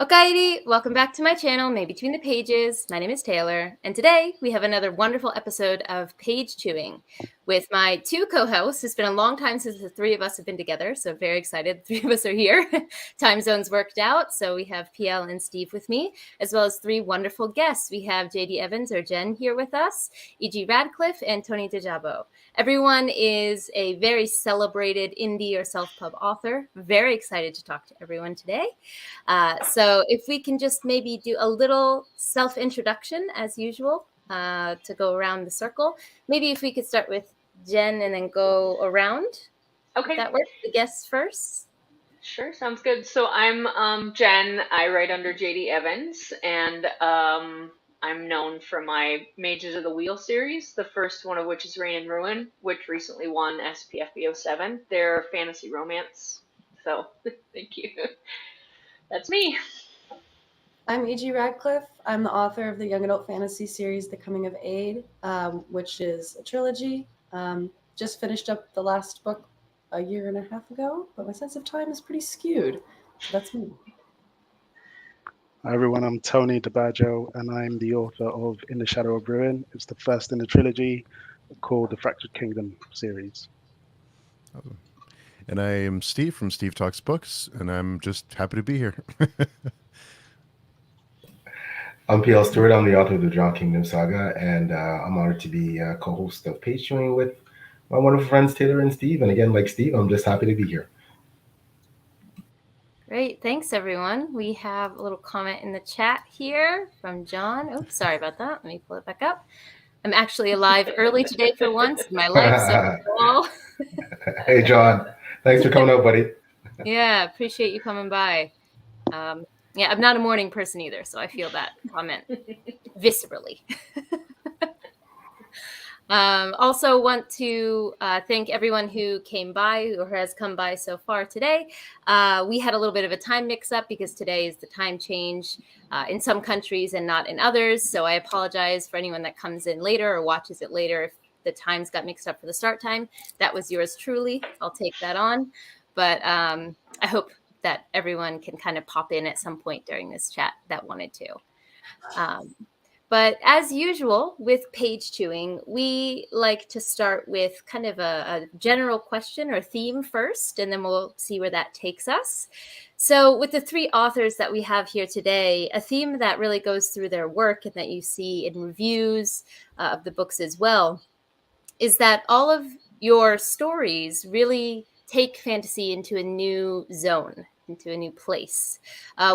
Okairi, welcome back to my channel, May Between the Pages. My name is Taylor, and today we have another wonderful episode of Page Chewing with my two co-hosts. It's been a long time since the three of us have been together, so very excited the three of us are here. Time zones worked out, so we have PL and Steve with me, as well as three wonderful guests. We have JD Evans or Jen here with us, E.G. Radcliff, and Tony Debajo. Everyone is a very celebrated indie or self-pub author. Very excited to talk to everyone today. So if we can just maybe do a little self-introduction as usual to go around the circle. Maybe if we could start with Jen and then go around. Okay. If that works. The guests first. Sure, sounds good. So I'm Jen. I write under JD Evans, and I'm known for my Mages of the Wheel series, the first one of which is Reign and Ruin, which recently won SPFB 07. They're fantasy romance. So thank you. That's me. I'm E.G. Radcliff. I'm the author of the young adult fantasy series, The Coming of Aed, which is a trilogy. Just finished up the last book a year and a half ago, but my sense of time is pretty skewed. So that's me. Hi everyone, I'm Tony Debajo, and I'm the author of In the Shadow of Ruin. It's the first in the trilogy called the Fractured Kingdom series. And I am Steve from Steve Talks Books, and I'm just happy to be here. I'm PL Stuart. I'm the author of the Drowned Kingdom Saga, and I'm honored to be co-host of Page Chewing with my wonderful friends Taylor and Steve. And again, like Steve, I'm just happy to be here. Great. Thanks, everyone. We have a little comment in the chat here from John. Oops, sorry about that. Let me pull it back up. I'm actually alive early today for once in my life. So Hey, John. Thanks for coming out, buddy. Yeah, appreciate you coming by. Yeah, I'm not a morning person either, so I feel that comment viscerally. Also want to thank everyone who came by or has come by so far today. We had a little bit of a time mix-up because today is the time change in some countries and not in others. So I apologize for anyone that comes in later or watches it later if the times got mixed up for the start time. That was yours truly. I'll take that on. But I hope that everyone can kind of pop in at some point during this chat that wanted to. But as usual with page chewing, we like to start with kind of a general question or theme first, and then we'll see where that takes us. So with the three authors that we have here today, a theme that really goes through their work and that you see in reviews of the books as well, is that all of your stories really take fantasy into a new zone, into a new place,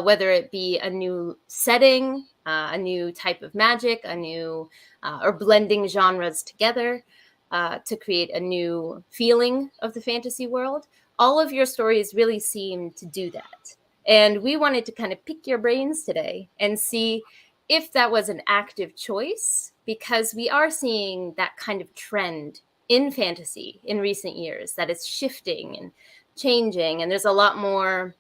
whether it be a new setting, a new type of magic, a new or blending genres together to create a new feeling of the fantasy world. All of your stories really seem to do that. And we wanted to kind of pick your brains today and see if that was an active choice, because we are seeing that kind of trend in fantasy in recent years, that it's shifting and changing, and there's a lot more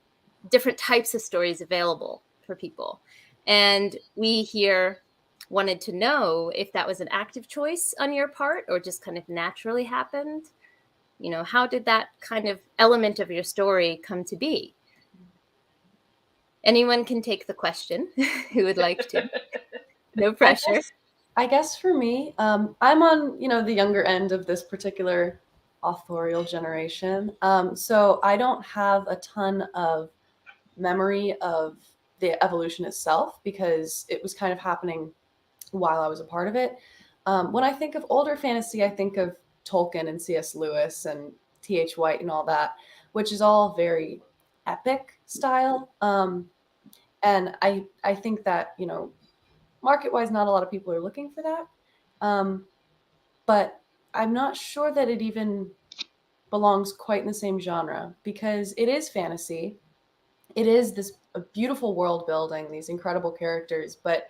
different types of stories available for people. And we here wanted to know if that was an active choice on your part or just kind of naturally happened. You know, how did that kind of element of your story come to be? Anyone can take the question who would like to. No pressure. I guess for me, I'm on, the younger end of this particular authorial generation. So I don't have a ton of memory of the evolution itself because it was kind of happening while I was a part of it. When I think of older fantasy, I think of Tolkien and C.S. Lewis and T.H. White and all that, which is all very epic style. And I think that, market-wise, not a lot of people are looking for that. But I'm not sure that it even belongs quite in the same genre because it is fantasy. It is this beautiful world building, these incredible characters. But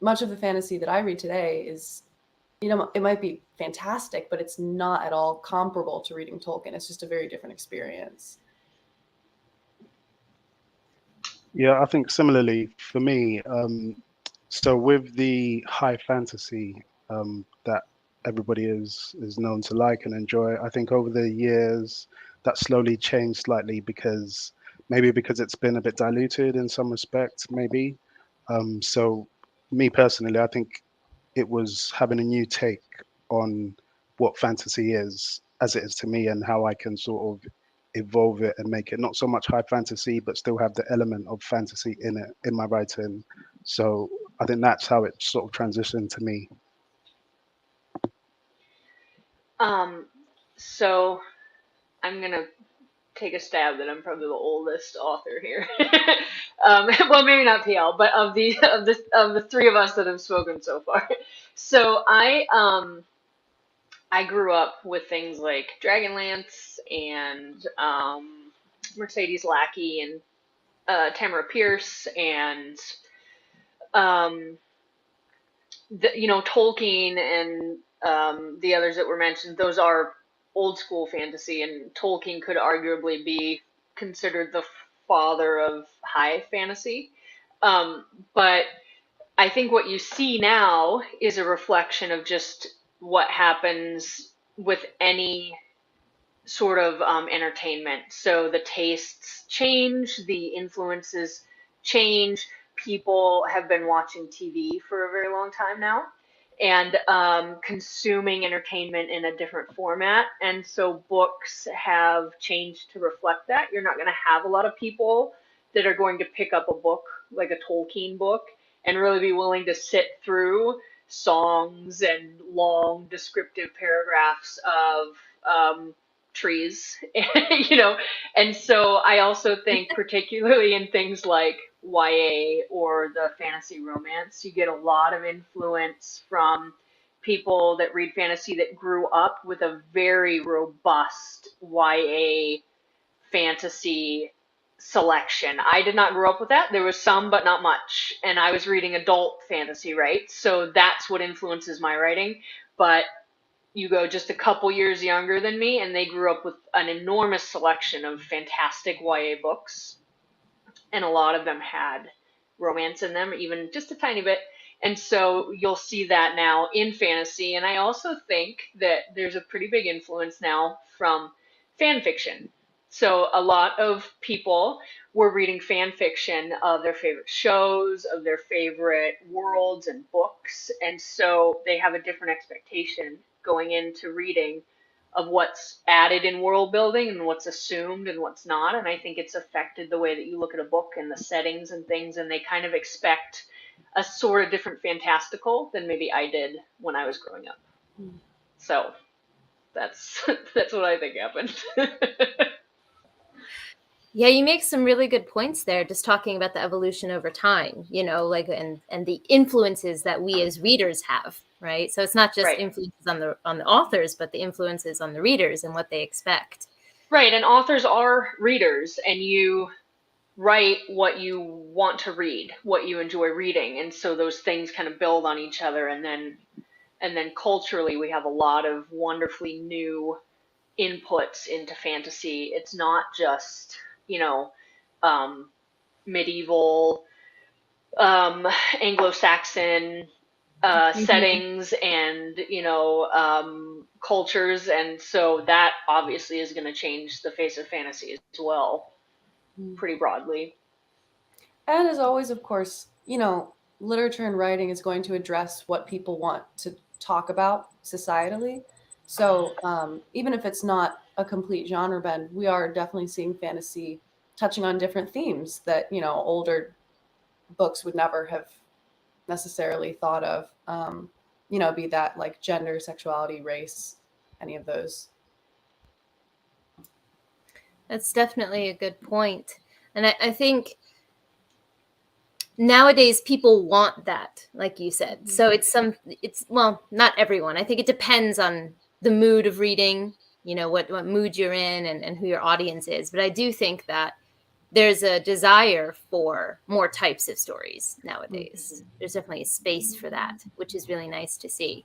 much of the fantasy that I read today is, it might be fantastic, but it's not at all comparable to reading Tolkien. It's just a very different experience. Yeah, I think similarly for me. So with the high fantasy that everybody is known to like and enjoy, I think over the years that slowly changed slightly because maybe because it's been a bit diluted in some respects, maybe. So me personally, I think it was having a new take on what fantasy is as it is to me, and how I can sort of evolve it and make it not so much high fantasy, but still have the element of fantasy in it in my writing. So I think that's how it sort of transitioned to me. So I'm gonna take a stab that I'm probably the oldest author here. Well, maybe not PL, but of the three of us that have spoken so far. So I grew up with things like Dragonlance and Mercedes Lackey and Tamara Pierce and um, Tolkien and the others that were mentioned. Those are old school fantasy, and Tolkien could arguably be considered the father of high fantasy. Um, but I think what you see now is a reflection of just what happens with any sort of entertainment. So the tastes change, the influences change. People have been watching TV for a very long time now and consuming entertainment in a different format. And so books have changed to reflect that. You're not going to have a lot of people that are going to pick up a book like a Tolkien book and really be willing to sit through songs and long descriptive paragraphs of trees, and so I also think particularly in things like YA or the fantasy romance, you get a lot of influence from people that read fantasy that grew up with a very robust YA fantasy selection. I did not grow up with that. There was some, but not much. And I was reading adult fantasy, right? So that's what influences my writing. But you go just a couple years younger than me, and they grew up with an enormous selection of fantastic YA books, and a lot of them had romance in them, even just a tiny bit. And so you'll see that now in fantasy. And I also think that there's a pretty big influence now from fan fiction. So a lot of people were reading fan fiction of their favorite shows, of their favorite worlds and books. And so they have a different expectation going into reading of what's added in world building and what's assumed and what's not. And I think it's affected the way that you look at a book and the settings and things, and they kind of expect a sort of different fantastical than maybe I did when I was growing up. So that's that's what I think happened. Yeah, you make some really good points there, just talking about the evolution over time, like and the influences that we as readers have, right? So it's not just Right. influences on the authors, but the influences on the readers and what they expect. Right, and authors are readers, and you write what you want to read, what you enjoy reading, and so those things kind of build on each other, and then culturally we have a lot of wonderfully new inputs into fantasy. It's not just, um, medieval, Anglo-Saxon settings and, cultures. And so that obviously is going to change the face of fantasy as well, pretty broadly. And as always, of course, literature and writing is going to address what people want to talk about societally. So even if it's not a complete genre bend, we are definitely seeing fantasy touching on different themes that, older books would never have necessarily thought of, be that like gender, sexuality, race, any of those. That's definitely a good point. And I think nowadays people want that, like you said. So it's not everyone. I think it depends on the mood of reading, what mood you're in and who your audience is. But I do think that there's a desire for more types of stories nowadays. There's definitely a space for that, which is really nice to see.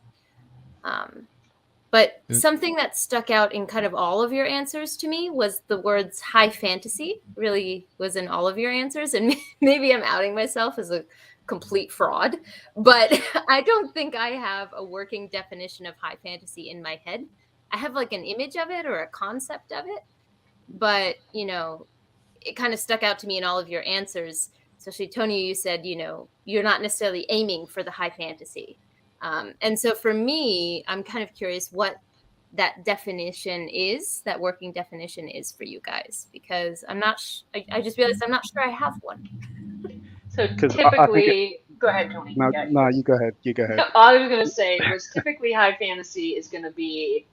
But something that stuck out in kind of all of your answers to me was the words high fantasy really was in all of your answers. And maybe I'm outing myself as a complete fraud, but I don't think I have a working definition of high fantasy in my head. I have like an image of it or a concept of it, but, it kind of stuck out to me in all of your answers, especially Tony, you said, you're not necessarily aiming for the high fantasy. And so for me, I'm kind of curious what that definition is, that working definition is for you guys, because I'm not, I just realized I'm not sure I have one. So Because I think typically, go ahead, Tony. no, Yeah. no, you go ahead. You go ahead. All I was going to say was typically high fantasy is going to be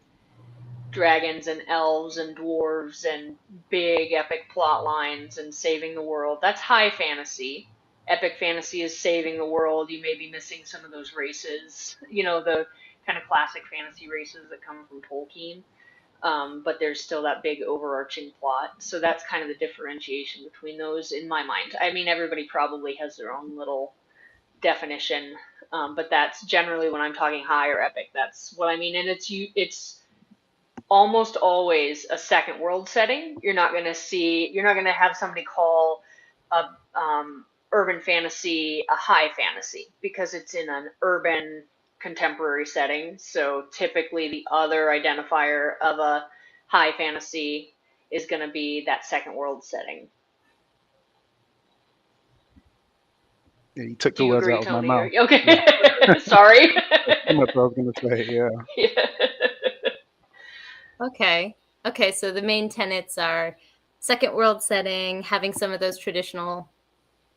dragons and elves and dwarves and big epic plot lines and saving the world. That's high fantasy. Epic fantasy is saving the world. You may be missing some of those races, the kind of classic fantasy races that come from Tolkien. But there's still that big overarching plot. So that's kind of the differentiation between those in my mind. I mean, everybody probably has their own little definition, but that's generally when I'm talking high or epic. That's what I mean, and it's almost always a second world setting. You're not going to have somebody call a urban fantasy a high fantasy because it's in an urban contemporary setting. So typically the other identifier of a high fantasy is going to be that second world setting. Yeah, you took Do the you words agree, out of my Tony? mouth. Okay. Yeah. Sorry. That's what I was going to say. Yeah. Yeah. Okay, so the main tenets are second world setting, having some of those traditional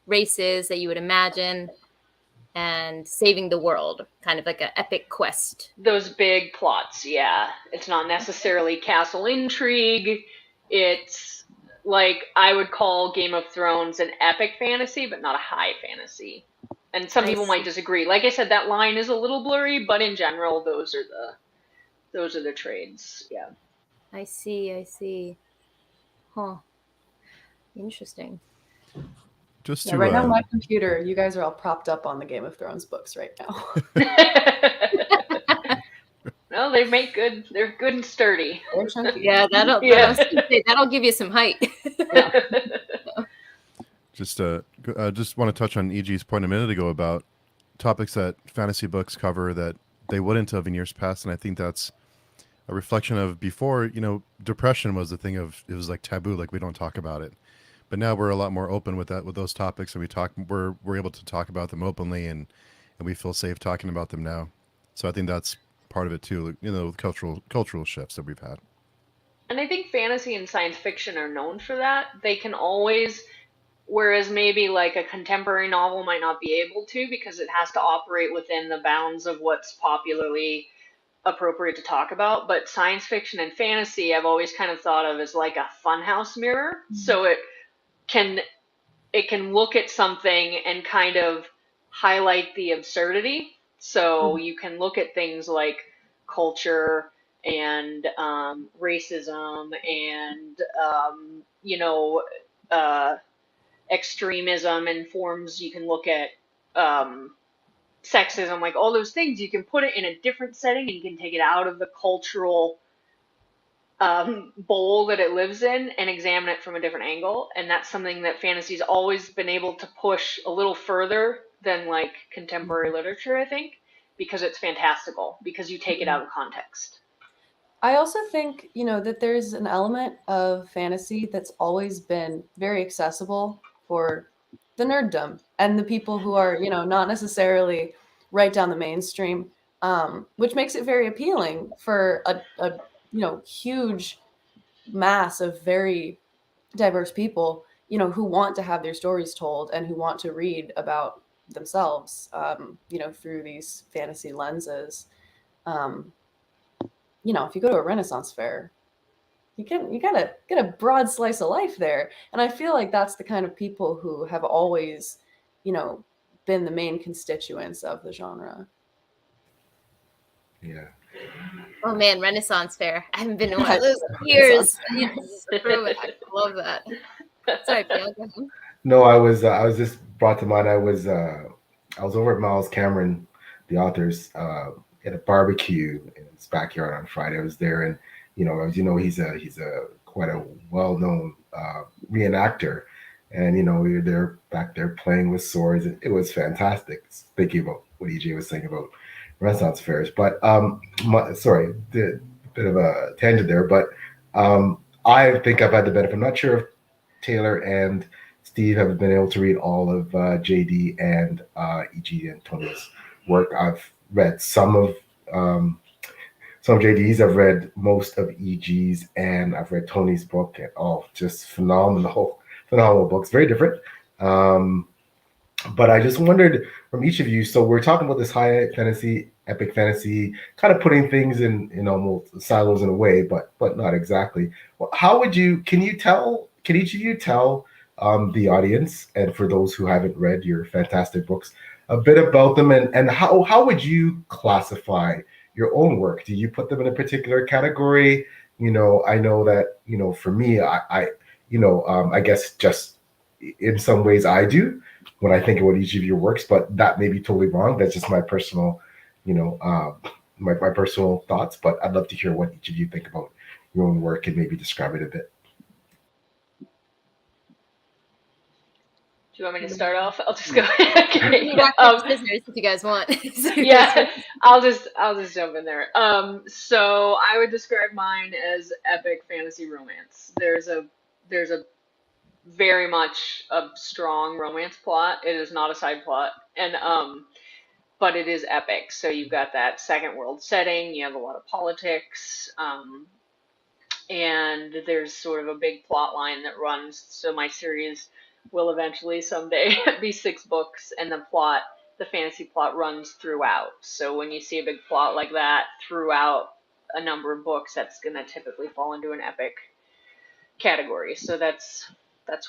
races that you would imagine, and saving the world, kind of like an epic quest. Those big plots, yeah. It's not necessarily castle intrigue. It's like I would call Game of Thrones an epic fantasy, but not a high fantasy. And some people might disagree. Like I said, that line is a little blurry, but in general, those are the trades. Yeah. I see. Huh. Interesting. Just Yeah, right now, my computer, you guys are all propped up on the Game of Thrones books right now. No, they make good. They're good and sturdy. They're chunky. Yeah, that'll give you some height. Yeah. Just want to touch on EG's point a minute ago about topics that fantasy books cover that they wouldn't have in years past, and I think that's a reflection of before. Depression was the thing it was like taboo, like we don't talk about it. But now we're a lot more open with those topics, and we're able to talk about them openly, and we feel safe talking about them now. So I think that's part of it too, cultural shifts that we've had. And I think fantasy and science fiction are known for that. They can always, whereas maybe like a contemporary novel might not be able to because it has to operate within the bounds of what's popularly appropriate to talk about. But science fiction and fantasy I've always kind of thought of as like a funhouse mirror. Mm-hmm. So it can look at something and kind of highlight the absurdity. So you can look at things like culture and racism and extremism and forms. You can look at sexism, like all those things. You can put it in a different setting and you can take it out of the cultural bowl that it lives in and examine it from a different angle. And that's something that fantasy's always been able to push a little further than like contemporary literature, I think, because it's fantastical, because you take it out of context. I also think, that there's an element of fantasy that's always been very accessible for the nerddom and the people who are, not necessarily right down the mainstream, which makes it very appealing for a huge mass of very diverse people, who want to have their stories told and who want to read about themselves, through these fantasy lenses. If you go to a Renaissance fair, you gotta get a broad slice of life there. And I feel like that's the kind of people who have always, been the main constituents of the genre. Yeah. Oh man, Renaissance fair. I haven't been to one of those years. Yes, I love that. Sorry, Phil, go ahead. No, I was just brought to mind. I was over at Miles Cameron, the author's, at a barbecue in his backyard on Friday. I was there, and as you know, he's a quite a well-known reenactor, and we were there back there playing with swords, and it was fantastic. Thinking about what EJ was saying about Renaissance fairs, but sorry, bit of a tangent there, but I think I've had the benefit. I'm not sure if Taylor and Steve have been able to read all of JD and EG and Tony's work. I've read some of JD's. I've read most of EG's, and I've read Tony's book. And just phenomenal, phenomenal books. Very different. But I just wondered from each of you. So we're talking about this high fantasy, epic fantasy, kind of putting things in almost silos in a way, but not exactly. Well, how would you? Can each of you tell the audience, and for those who haven't read your fantastic books, a bit about them, and how would you classify your own work? Do you put them in a particular category? I know that for me, I guess just in some ways I do when I think about each of your works, but that may be totally wrong. That's just my personal, my personal thoughts. But I'd love to hear what each of you think about your own work and maybe describe it a bit. Do you want me to start off? I'll just go. Okay. Scissors if you guys want. Yeah, I'll just jump in there. So I would describe mine as epic fantasy romance. There's a very much a strong romance plot. It is not a side plot, and but it is epic. So you've got that second world setting. You have a lot of politics. And there's sort of a big plot line that runs. So my series will eventually someday be 6 books, and the fantasy plot runs throughout. So when you see a big plot like that throughout a number of books, that's going to typically fall into an epic category. So that's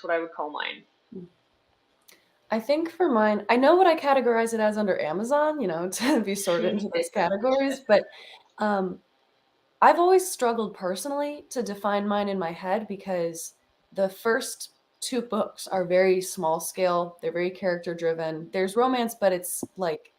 what I would call mine. I think for mine, I know what I categorize it as under Amazon, to be sorted into those categories, but I've always struggled personally to define mine in my head because the first 2 books are very small scale. They're very character driven. There's romance, but it's like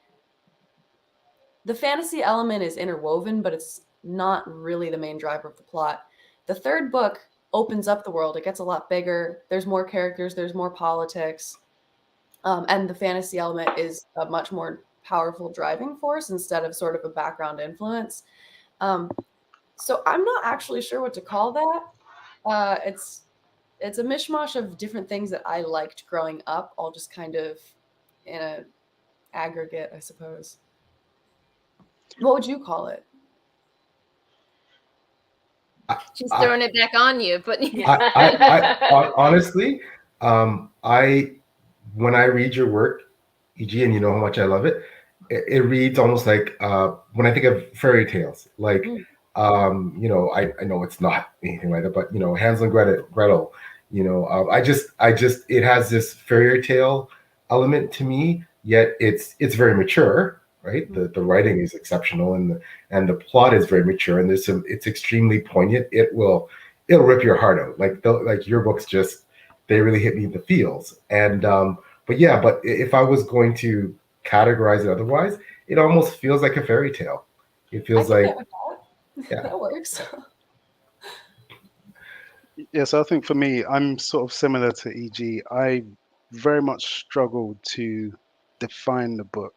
the fantasy element is interwoven, but it's not really the main driver of the plot. The 3rd book opens up the world. It gets a lot bigger. There's more characters. There's more politics. And the fantasy element is a much more powerful driving force instead of sort of a background influence. So I'm not actually sure what to call that. It's a mishmash of different things that I liked growing up, all just kind of in an aggregate, I suppose. What would you call it? She's throwing it back on you, but Honestly, when I read your work, EG, and you know how much I love it, it reads almost like when I think of fairy tales, like I know it's not anything like that, but Hansel and Gretel, I just it has this fairy tale element to me, yet it's very mature, right? The writing is exceptional, and the plot is very mature, and it's extremely poignant. It'll rip your heart out. Like your books they really hit me in the feels. And but if I was going to categorize it otherwise, it almost feels like a fairy tale. It feels like that works. Yeah, so I think for me, I'm sort of similar to EG. I very much struggle to define the book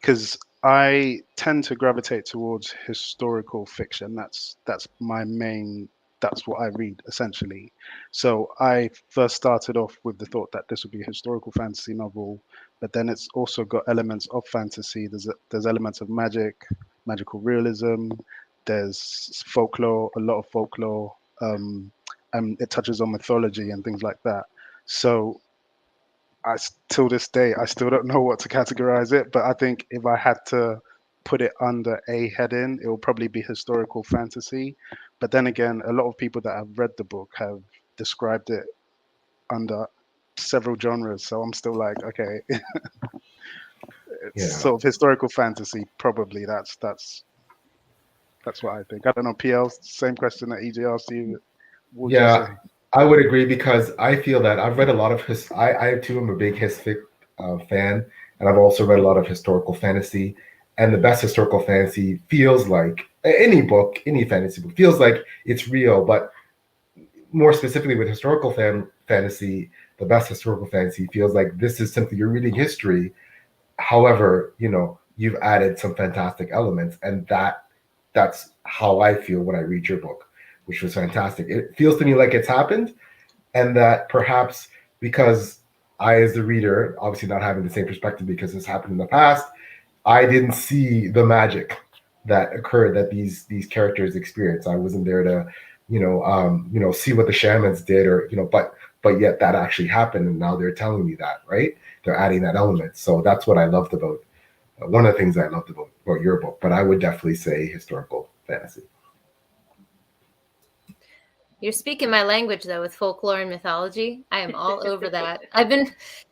because I tend to gravitate towards historical fiction. That's what I read essentially. So I first started off with the thought that this would be a historical fantasy novel, but then it's also got elements of fantasy. There's elements of magical realism. There's folklore, a lot of folklore, and it touches on mythology and things like that. So till this day, I still don't know what to categorize it, but I think if I had to put it under a heading, it will probably be historical fantasy. But then again, a lot of people that have read the book have described it under several genres. So I'm still like, okay, it's sort of historical fantasy. Probably that's what I think. I don't know. PL, same question that EJ asked you. What would you say? I would agree because I feel that I've read a lot of I too am a big hisfic fan, and I've also read a lot of historical fantasy. And the best historical fantasy feels like any fantasy book feels like it's real, but more specifically with historical fantasy, the best historical fantasy feels like this is simply you're reading history. However, you've added some fantastic elements, and that's how I feel when I read your book. which was fantastic. It feels to me like it's happened, and that perhaps because I, as the reader, obviously not having the same perspective because this happened in the past, I didn't see the magic that occurred that these characters experienced. I wasn't there to, see what the shamans did, or but yet that actually happened, and now they're telling me that, right? They're adding that element. So that's what I loved about one of the things I loved about your book. But I would definitely say historical fantasy. You're speaking my language though with folklore and mythology. I am all over that.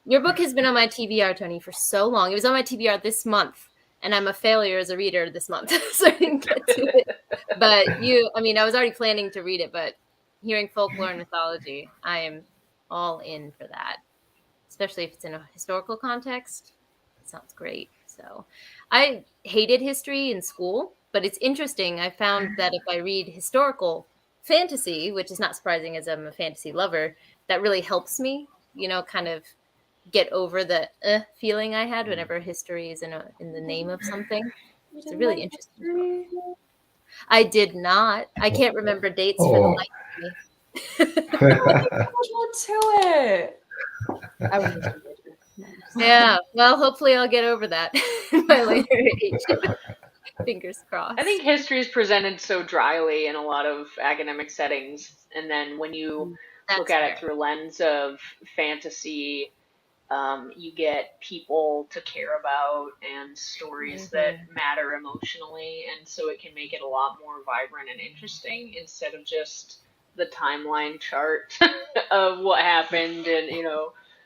Your book has been on my TBR, Tony, for so long. It was on my TBR this month, and I'm a failure as a reader this month, so I didn't get to it. But I was already planning to read it, but hearing folklore and mythology, I am all in for that, especially if it's in a historical context. It sounds great. So I hated history in school, but it's interesting. I found that if I read historical fantasy, which is not surprising as I'm a fantasy lover, that really helps me, kind of get over the feeling I had whenever history is in the name of something. It's a really interesting book. I did not. I can't remember dates for the life of me. To it. I was Yeah. Well, hopefully I'll get over that in my later age. Fingers crossed. I think history is presented so dryly in a lot of academic settings, and then when you look at it through a lens of fantasy, you get people to care about and stories that matter emotionally, and so it can make it a lot more vibrant and interesting instead of just the timeline chart of what happened and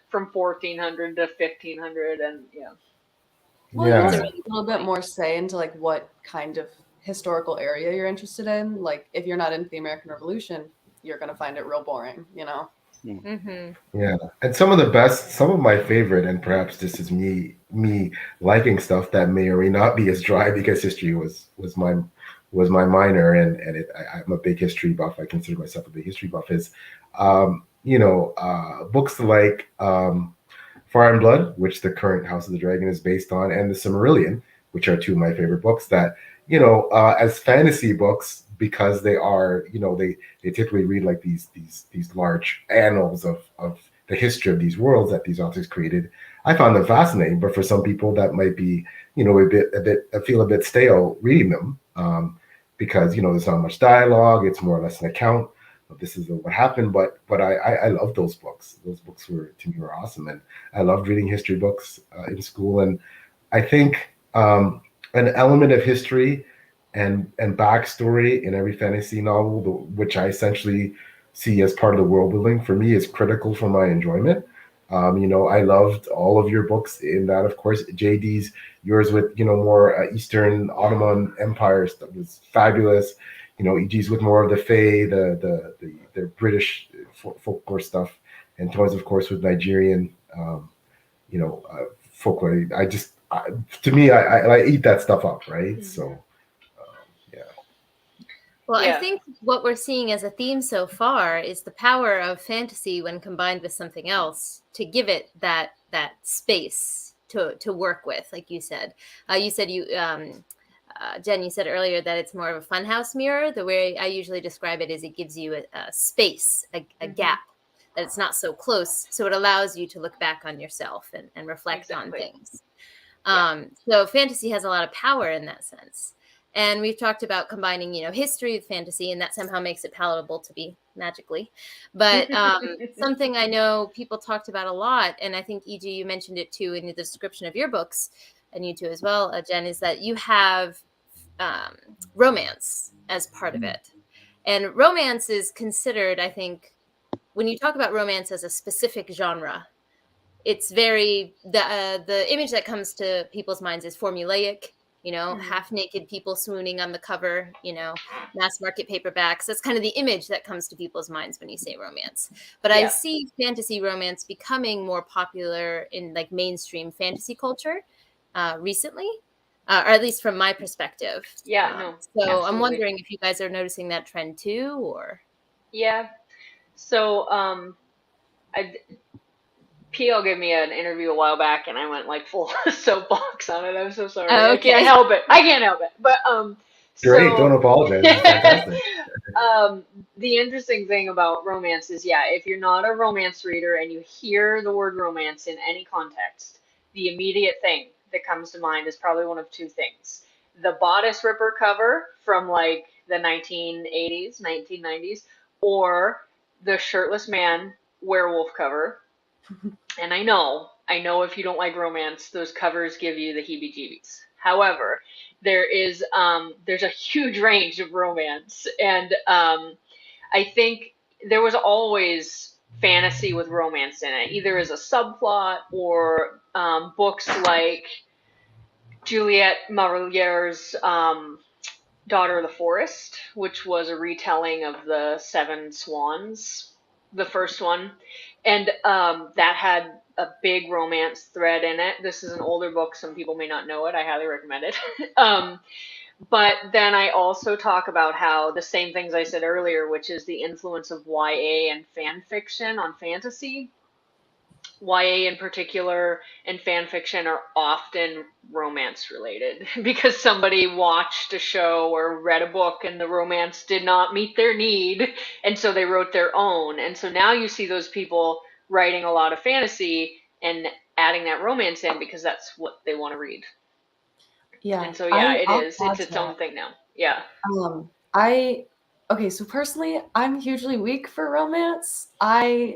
from 1400 to 1500 and Well, you also get a little bit more say into like what kind of historical area you're interested in. Like if you're not into the American Revolution, you're going to find it real boring, Yeah, and some of my favorite, and perhaps this is me liking stuff that may or may not be as dry because history was my minor, and I'm a big history buff. I consider myself a big history buff. Is books like Fire and Blood, which the current House of the Dragon is based on, and The Silmarillion, which are two of my favorite books that, as fantasy books, because they are, they typically read like these large annals of the history of these worlds that these authors created. I found them fascinating, but for some people that might be, feel a bit stale reading them, because, there's not much dialogue. It's more or less an account. This is what happened, but I love those books. Those books were awesome, and I loved reading history books in school. And I think an element of history and backstory in every fantasy novel, which I essentially see as part of the world building, for me is critical for my enjoyment. I loved all of your books in that, of course. JD's, yours with more Eastern Ottoman Empire stuff was fabulous. EG's with more of the Fae, the British folklore stuff, and Tony's, of course, with Nigerian, folklore. To me, I eat that stuff up, right? So, yeah. Well, I think what we're seeing as a theme so far is the power of fantasy when combined with something else to give it that space to work with, like you said. Jen, you said earlier that it's more of a funhouse mirror. The way I usually describe it is it gives you a space, a gap, that it's not so close. So it allows you to look back on yourself and reflect on things. So fantasy has a lot of power in that sense. And we've talked about combining, history with fantasy, and that somehow makes it palatable to be magically. But something I know people talked about a lot, and I think, E.G., you mentioned it too in the description of your books, and you too as well, Jen, is that you have romance as part of it. And romance is considered, I think, when you talk about romance as a specific genre, it's very, the image that comes to people's minds is formulaic, half-naked people swooning on the cover, mass market paperbacks. That's kind of the image that comes to people's minds when you say romance. But I see fantasy romance becoming more popular in like mainstream fantasy culture recently, or at least from my perspective. So absolutely. I'm wondering if you guys are noticing that trend too, or? Yeah. So PL gave me an interview a while back, and I went like full soapbox on it. I'm so sorry. Oh, okay. I can't help it. But Great, don't apologize. It's fantastic. The interesting thing about romance is, yeah, if you're not a romance reader and you hear the word romance in any context, the immediate thing that comes to mind is probably one of two things. The bodice ripper cover from like the 1980s, 1990s, or the shirtless man werewolf cover. And I know if you don't like romance, those covers give you the heebie-jeebies. However, there's a huge range of romance, and I think there was always fantasy with romance in it, either as a subplot or books like Juliette Marillier's Daughter of the Forest, which was a retelling of the Seven Swans, the first one, and that had a big romance thread in it. This is an older book; some people may not know it. I highly recommend it. But then I also talk about how the same things I said earlier, which is the influence of YA and fan fiction on fantasy. YA in particular and fan fiction are often romance related because somebody watched a show or read a book and the romance did not meet their need, and so they wrote their own. And so now you see those people writing a lot of fantasy and adding that romance in because that's what they want to read. Yeah. And so yeah, I'll it's add its to own that. thing now. Yeah. Okay, so personally, I'm hugely weak for romance. I've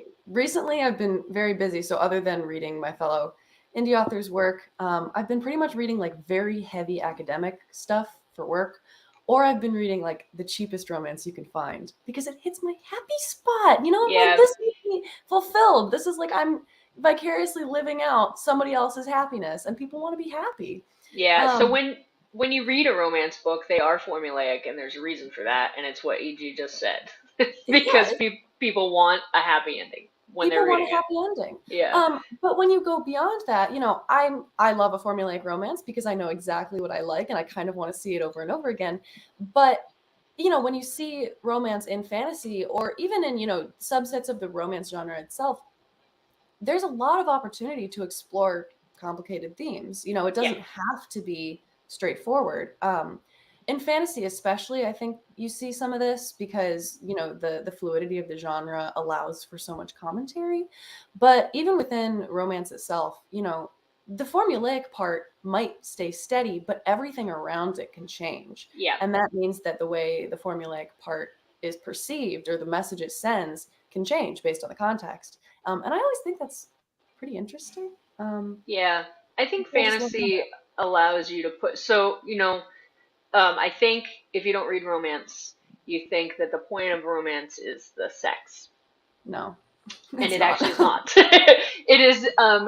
been very busy, so other than reading my fellow indie authors' work, I've been pretty much reading like very heavy academic stuff for work, or I've been reading like the cheapest romance you can find because it hits my happy spot. You know, I'm like, Yeah. this makes me fulfilled. This is like I'm vicariously living out somebody else's happiness, and people want to be happy. Yeah, so Um, when you read a romance book, they are formulaic, and there's a reason for that, and it's what EG just said, because yeah, people want a happy ending when they're people want reading a it. happy ending. Yeah, But when you go beyond that, you know, I love a formulaic romance because I know exactly what I like and I kind of want to see it over and over again. But you know, when you see romance in fantasy or even in, you know, subsets of the romance genre itself, there's a lot of opportunity to explore complicated themes. You know, it yeah, doesn't have to be straightforward. In fantasy, especially, I think you see some of this because you know the fluidity of the genre allows for so much commentary. But even within romance itself, you know, the formulaic part might stay steady, but everything around it can change, yeah. and that means that the way the formulaic part is perceived or the message it sends can change based on the context. And I always think that's pretty interesting. Yeah. I think I just love fantasy allows you to put, so, I think if you don't read romance, you think that the point of romance is the sex. no, And it's it not. actually is not.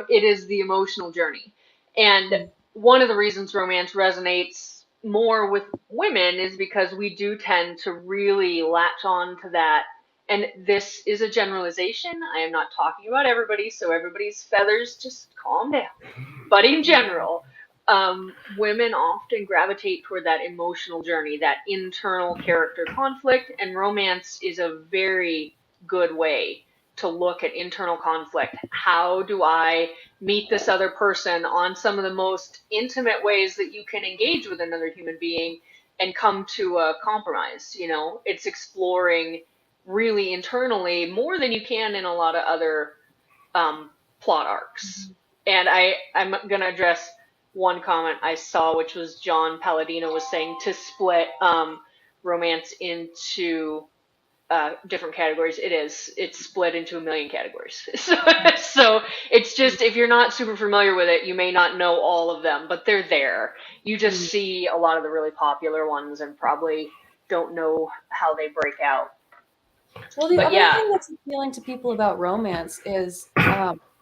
It is the emotional journey. And one of the reasons romance resonates more with women is because we do tend to really latch on to that. And this is a generalization. I am not talking about everybody, so everybody's feathers just calm down. But in general, women often gravitate toward that emotional journey, that internal character conflict, and romance is a very good way to look at internal conflict. How do I meet this other person on some of the most intimate ways that you can engage with another human being and come to a compromise? It's exploring really internally more than you can in a lot of other plot arcs. And I'm going to address one comment I saw, which was John Palladino was saying to split romance into different categories. It's split into a million categories. So it's just, if you're not super familiar with it, you may not know all of them, but they're there. You just see a lot of the really popular ones and probably don't know how they break out. Well, the But other yeah. thing that's appealing to people about romance is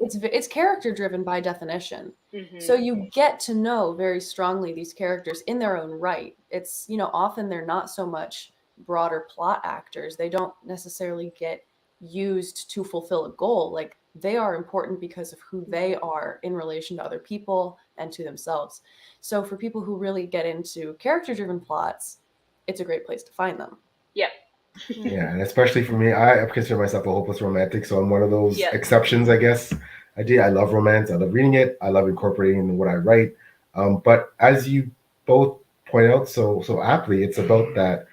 it's character driven by definition. So Hmm. you get to know very strongly these characters in their own right. It's, you know, often they're not so much broader plot actors. They don't necessarily get used to fulfill a goal. Like they are important because of who they are in relation to other people and to themselves. So for people who really get into character driven plots, it's a great place to find them. Yep. Yeah, and especially for me, I consider myself a hopeless romantic, so I'm one of those Yep. exceptions, I guess. I love romance. I love reading it. I love incorporating it in what I write. But as you both pointed out so aptly, it's about that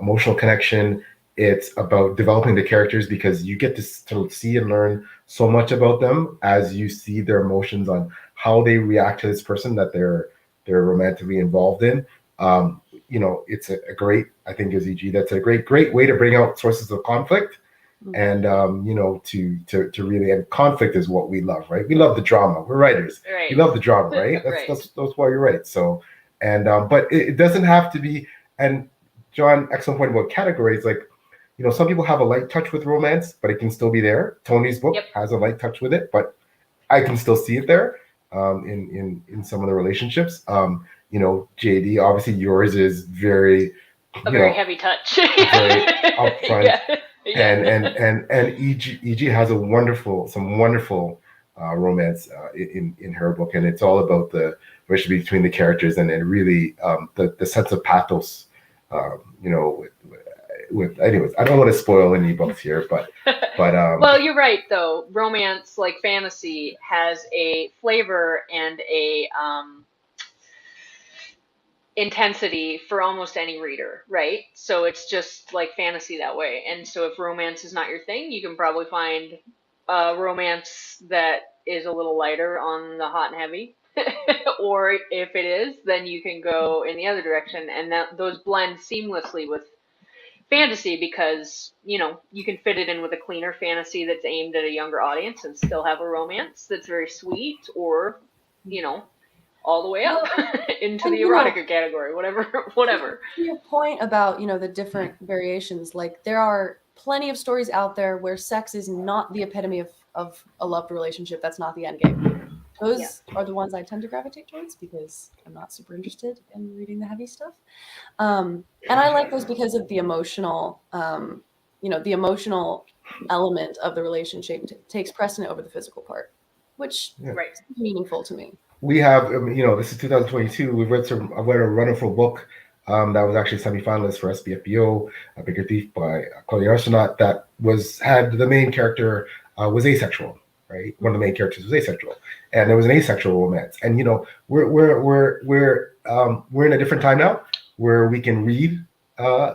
emotional connection. It's about developing the characters because you get to see and learn so much about them as you see their emotions on how they react to this person that they're romantically involved in. It's a great, I think, as EG, that's a great way to bring out sources of conflict. And to really, and conflict is what we love, right? We love the drama. We're writers. Right. We love the drama, right? Right. That's why you're right. So, and but it doesn't have to be. And John, excellent point about categories. Like, some people have a light touch with romance, but it can still be there. Tony's book has a light touch with it, but I can still see it there in some of the relationships. JD, obviously yours is very very heavy touch, very upfront. Yeah. And EG has some wonderful romance in her book, and it's all about the relationship between the characters and really the sense of pathos. With anyways, I don't want to spoil any books here, but well, you're right though. Romance, like fantasy, has a flavor and a intensity for almost any reader, right? So it's just like fantasy that way. And so if romance is not your thing, you can probably find a romance that is a little lighter on the hot and heavy. Or if it is, then you can go in the other direction, and those blend seamlessly with fantasy because you can fit it in with a cleaner fantasy that's aimed at a younger audience and still have a romance that's very sweet, or all the way up into the erotica category, whatever. To your point about the different variations, like there are plenty of stories out there where sex is not the epitome of a loved relationship. That's not the end game. Those are the ones I tend to gravitate towards because I'm not super interested in reading the heavy stuff. And I like those because of the emotional, the emotional element of the relationship takes precedent over the physical part, which is meaningful to me. We have, this is 2022. I've read a wonderful book that was actually semi-finalist for SBFBO, A Bigger Thief by Claudia Arsenault, that had the main character was asexual, right? One of the main characters was asexual, and there was an asexual romance. And we're in a different time now where we can read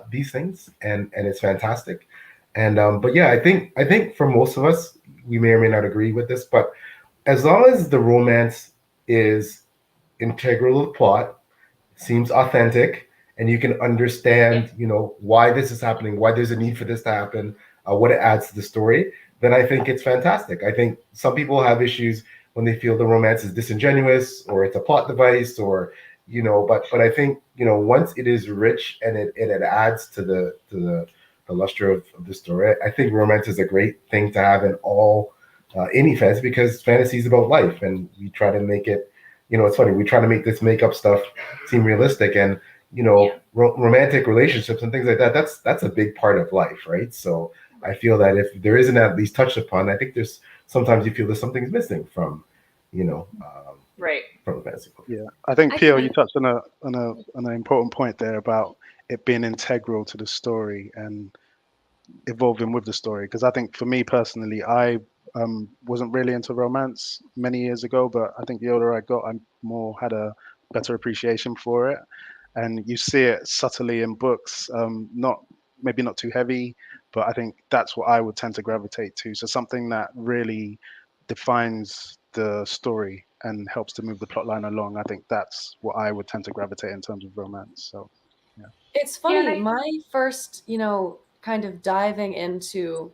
these things, and it's fantastic. And but yeah, I think for most of us, we may or may not agree with this, but as long as the romance is integral to the plot, seems authentic, and you can understand, why this is happening, why there's a need for this to happen, what it adds to the story, then I think it's fantastic. I think some people have issues when they feel the romance is disingenuous or it's a plot device, or but I think once it is rich and it adds to the luster of the story, I think romance is a great thing to have in all any fantasy, because fantasy is about life, and we try to make it, it's funny, we try to make this makeup stuff seem realistic, and romantic relationships and things like that, that's a big part of life, right? So I feel that if there isn't at least touched upon, I think there's sometimes you feel that something's missing from from the fantasy book. Yeah, I think Pio, you touched on an important point there about it being integral to the story and evolving with the story, because I think for me personally, I wasn't really into romance many years ago, but I think the older I got, I had a better appreciation for it. And you see it subtly in books, maybe not too heavy, but I think that's what I would tend to gravitate to. So something that really defines the story and helps to move the plot line along. I think that's what I would tend to gravitate in terms of romance. So yeah. It's funny, my first, kind of diving into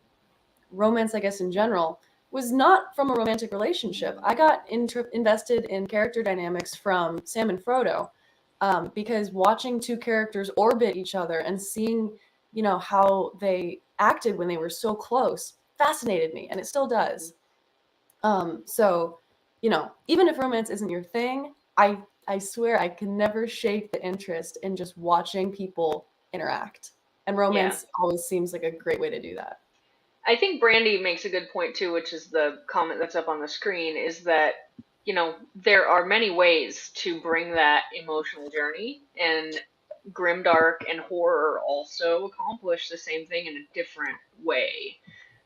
romance, I guess, in general, was not from a romantic relationship. I got invested in character dynamics from Sam and Frodo, because watching two characters orbit each other and seeing, how they acted when they were so close fascinated me, and it still does. So, even if romance isn't your thing, I swear I can never shake the interest in just watching people interact. And romance always seems like a great way to do that. I think Brandy makes a good point too, which is the comment that's up on the screen, is that, there are many ways to bring that emotional journey, and grimdark and horror also accomplish the same thing in a different way.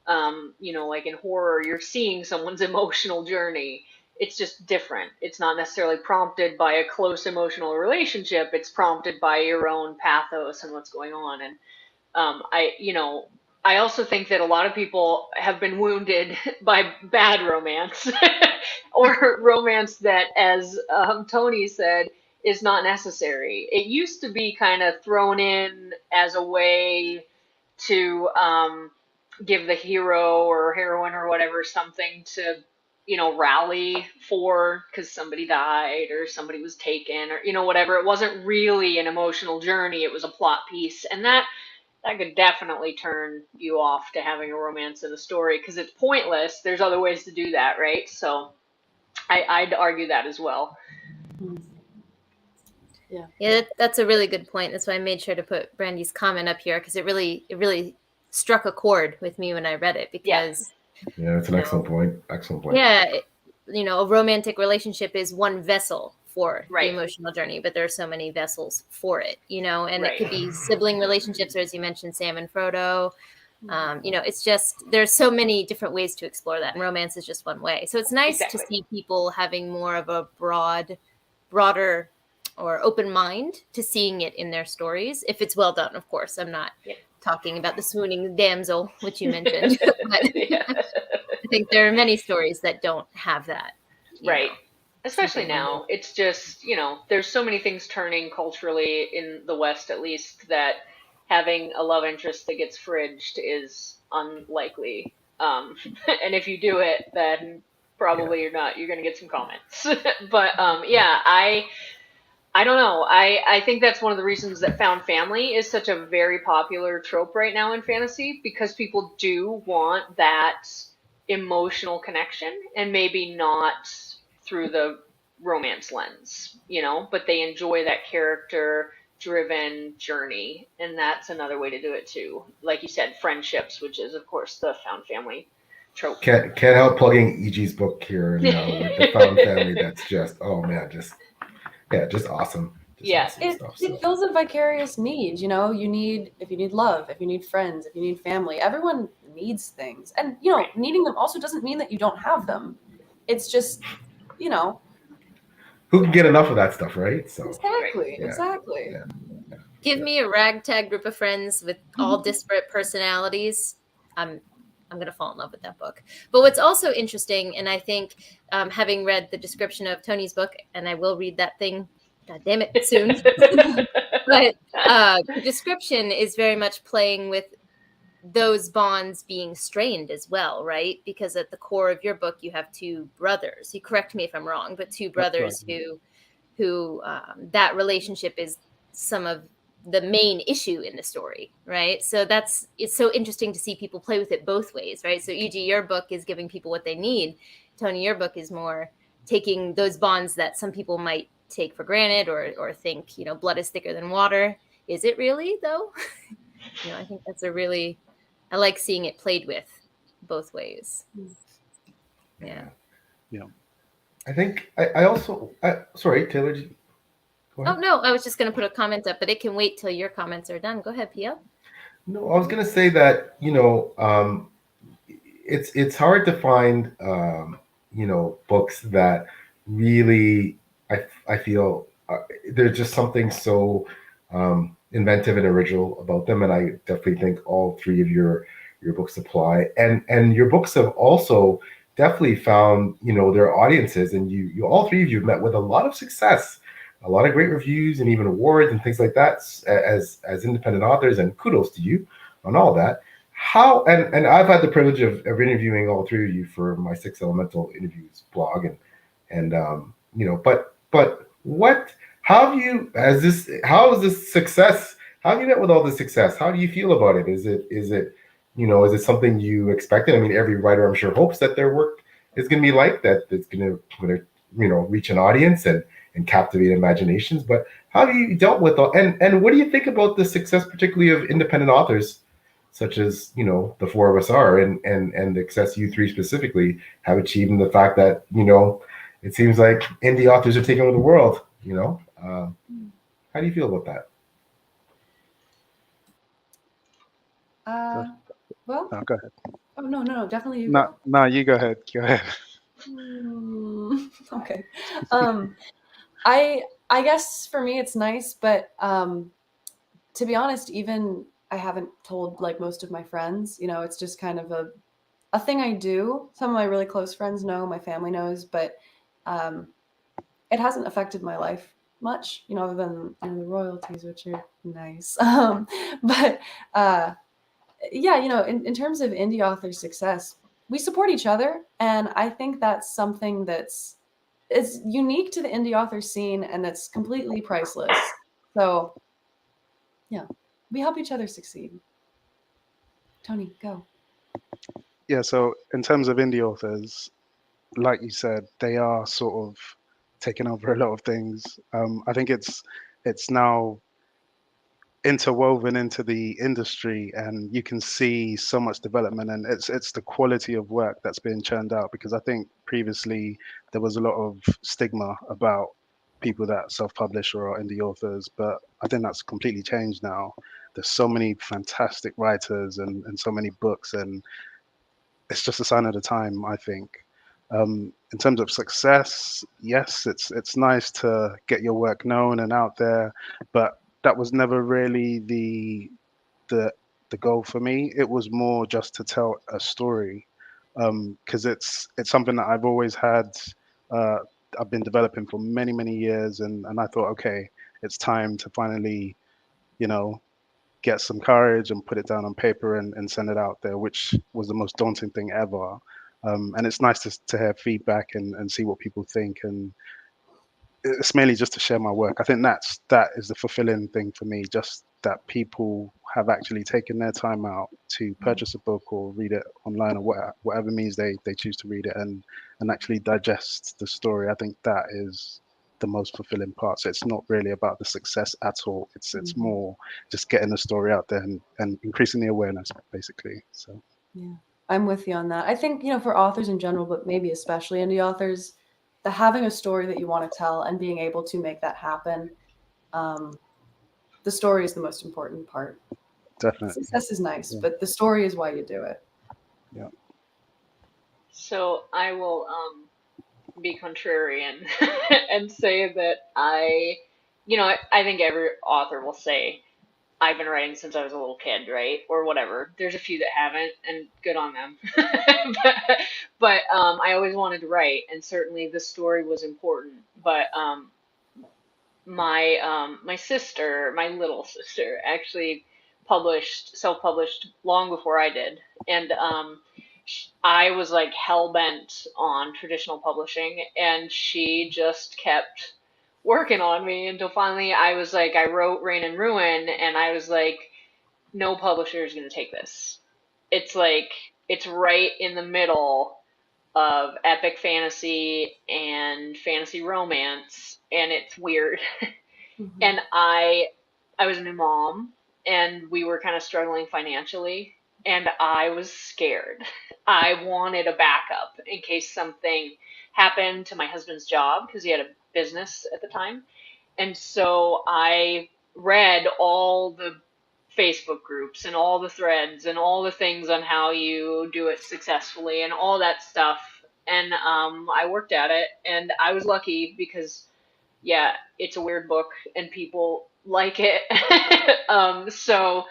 Like in horror, you're seeing someone's emotional journey, It's just different. It's not necessarily prompted by a close emotional relationship. It's prompted by your own pathos and what's going on. And I also think that a lot of people have been wounded by bad romance or romance that, as Tony said, is not necessary. It used to be kind of thrown in as a way to give the hero or heroine or whatever something to, rally for because somebody died or somebody was taken or, whatever. It wasn't really an emotional journey. It was a plot piece. And that could definitely turn you off to having a romance in a story because it's pointless. There's other ways to do that, right? So I'd argue that as well. Yeah, that's a really good point. That's why I made sure to put Brandy's comment up here because it really struck a chord with me when I read it because yeah, it's an excellent point. Excellent point. Yeah, a romantic relationship is one vessel for Right. the emotional journey, but there are so many vessels for it, and Right. it could be sibling relationships, or as you mentioned, Sam and Frodo. It's just there's so many different ways to explore that, and romance is just one way. So it's nice to see people having more of a broader or open mind to seeing it in their stories, if it's well done, of course. I'm not talking about the swooning damsel, which you mentioned, but I think there are many stories that don't have that. Right. Especially now. It's just, there's so many things turning culturally in the West, at least, that having a love interest that gets fridged is unlikely. And if you do it, then probably you're going to get some comments. But I don't know. I think that's one of the reasons that found family is such a very popular trope right now in fantasy, because people do want that emotional connection, and maybe not through the romance lens, but they enjoy that character driven journey. And that's another way to do it too. Like you said, friendships, which is of course the found family trope. Can't help plugging EG's book here now with the found family. That's just, oh man, just awesome. Just awesome stuff, it fills a vicarious need. You need, if you need love, if you need friends, if you need family, everyone needs things. And, needing them also doesn't mean that you don't have them. It's just, who can get enough of that stuff, right? So exactly. Yeah. Give me a ragtag group of friends with all disparate personalities. I'm going to fall in love with that book. But what's also interesting, and I think having read the description of Tony's book, and I will read that thing, God damn it, soon. But the description is very much playing with those bonds being strained as well, right? Because at the core of your book, you have two brothers. You correct me if I'm wrong, but two brothers who that relationship is some of the main issue in the story, right? So it's so interesting to see people play with it both ways, right? So E.G., your book is giving people what they need. Tony, your book is more taking those bonds that some people might take for granted or think, blood is thicker than water. Is it really, though? I think that's I like seeing it played with both ways. Yeah. I think I also, sorry, Taylor. Oh, no, I was just going to put a comment up, but it can wait till your comments are done. Go ahead, Pio. No, I was going to say that, it's hard to find, books that really, I feel there's just something so inventive and original about them. And I definitely think all three of your books apply. And your books have also definitely found, their audiences, and you all three of you have met with a lot of success, a lot of great reviews and even awards and things like that as independent authors, and kudos to you on all that. How, and I've had the privilege of interviewing all three of you for my 6 Elemental Interviews blog, but what, how is this success? How have you met with all this success? How do you feel about it? Is it something you expected? I mean, every writer, I'm sure, hopes that their work is going to be like that. It's going to, reach an audience and captivate imaginations. But how have you dealt with all? And what do you think about the success, particularly of independent authors, such as the four of us are, and the success you three specifically have achieved, and the fact that it seems like indie authors are taking over the world. How do you feel about that? Well, go ahead. Oh no, definitely you. No, you go ahead. Go ahead. Okay. I guess for me it's nice, but to be honest, even I haven't told like most of my friends. It's just kind of a thing I do. Some of my really close friends know, my family knows, but um, it hasn't affected my life much, other than the royalties, which are nice. But yeah, in terms of indie author success, we support each other, and I think that's something that's unique to the indie author scene, and that's completely priceless. So yeah, we help each other succeed. Tony, go. Yeah, so in terms of indie authors, like you said, they are sort of taking over a lot of things. I think it's now interwoven into the industry, and you can see so much development, and it's the quality of work that's being churned out, because I think previously there was a lot of stigma about people that self-publish or are indie authors, but I think that's completely changed now. There's so many fantastic writers and so many books, and it's just a sign of the time, I think. In terms of success, yes, it's nice to get your work known and out there, but that was never really the the goal for me. It was more just to tell a story, because it's something that I've always had. Uh, I've been developing for many years, and I thought, okay, it's time to finally, you know, get some courage and put it down on paper and send it out there, which was the most daunting thing ever. And it's nice to hear feedback and see what people think. And it's mainly just to share my work. I think that is the fulfilling thing for me, just that people have actually taken their time out to purchase a book or read it online, or whatever means they choose to read it, and actually digest the story. I think that is the most fulfilling part. So it's not really about the success at all. It's more just getting the story out there and increasing the awareness, basically. So Yeah, I'm with you on that. I think, for authors in general, but maybe especially indie authors, the having a story that you want to tell and being able to make that happen, um, the story is the most important part. definitely. Success is nice, Yeah. but the story is why you do it. Yeah. So I will be contrarian and say that I think every author will say, I've been writing since I was a little kid, right? Or whatever. There's a few that haven't, and good on them. but I always wanted to write, and certainly the story was important. But my sister, my little sister, actually self-published long before I did, and I was like hell bent on traditional publishing, and she just kept working on me until finally I wrote Rain and Ruin, and I was like, no publisher is going to take this. It's like it's right in the middle of epic fantasy and fantasy romance, and it's weird. Mhm. And I was a new mom, and we were kind of struggling financially, and I was scared. I wanted a backup in case something happened to my husband's job, because he had a business at the time. And so I read all the Facebook groups and all the threads and all the things on how you do it successfully and all that stuff. And I worked at it, and I was lucky because, yeah, it's a weird book and people like it. So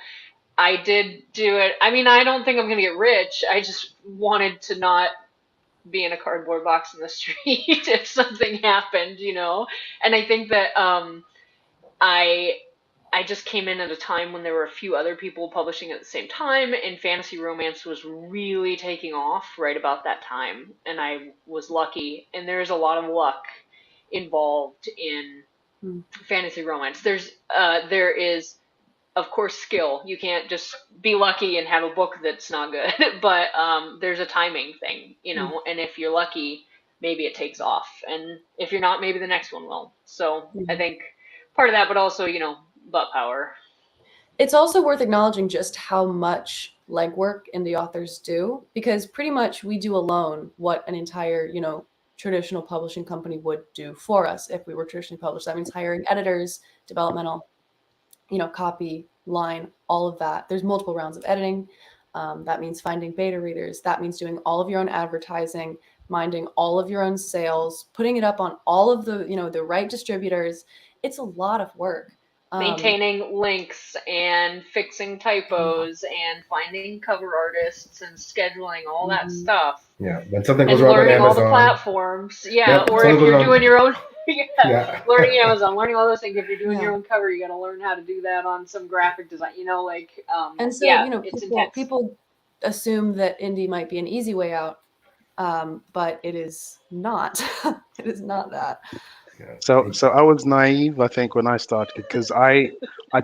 I did do it. I mean, I don't think I'm going to get rich. I just wanted to not be in a cardboard box in the street if something happened. And I think that I I just came in at a time when there were a few other people publishing at the same time, and fantasy romance was really taking off right about that time, and I was lucky. And there's a lot of luck involved in Mm. fantasy romance. There is, of course, skill. You can't just be lucky and have a book that's not good, but there's a timing thing. And if you're lucky, maybe it takes off, and if you're not, maybe the next one will. So I Mhm. think part of that, but also, butt power. It's also worth acknowledging just how much legwork indie authors do, because pretty much we do alone what an entire, traditional publishing company would do for us if we were traditionally published. That means hiring editors, developmental, copy, line, all of that. There's multiple rounds of editing. That means finding beta readers. That means doing all of your own advertising, minding all of your own sales, putting it up on all of the, the right distributors. It's a lot of work. Maintaining links and fixing typos and finding cover artists and scheduling all that stuff. Yeah, when something goes And wrong on learning all the Amazon. platforms. Yeah, Yep, or something if goes you're wrong. doing your own, Yeah. learning Amazon, learning all those things. If you're doing your Yeah. own cover, you got to learn how to do that on some graphic design. And so, yeah, it's intense. people assume that indie might be an easy way out, but it is not. It is not that. Yeah. So I was naive, I think, when I started, because I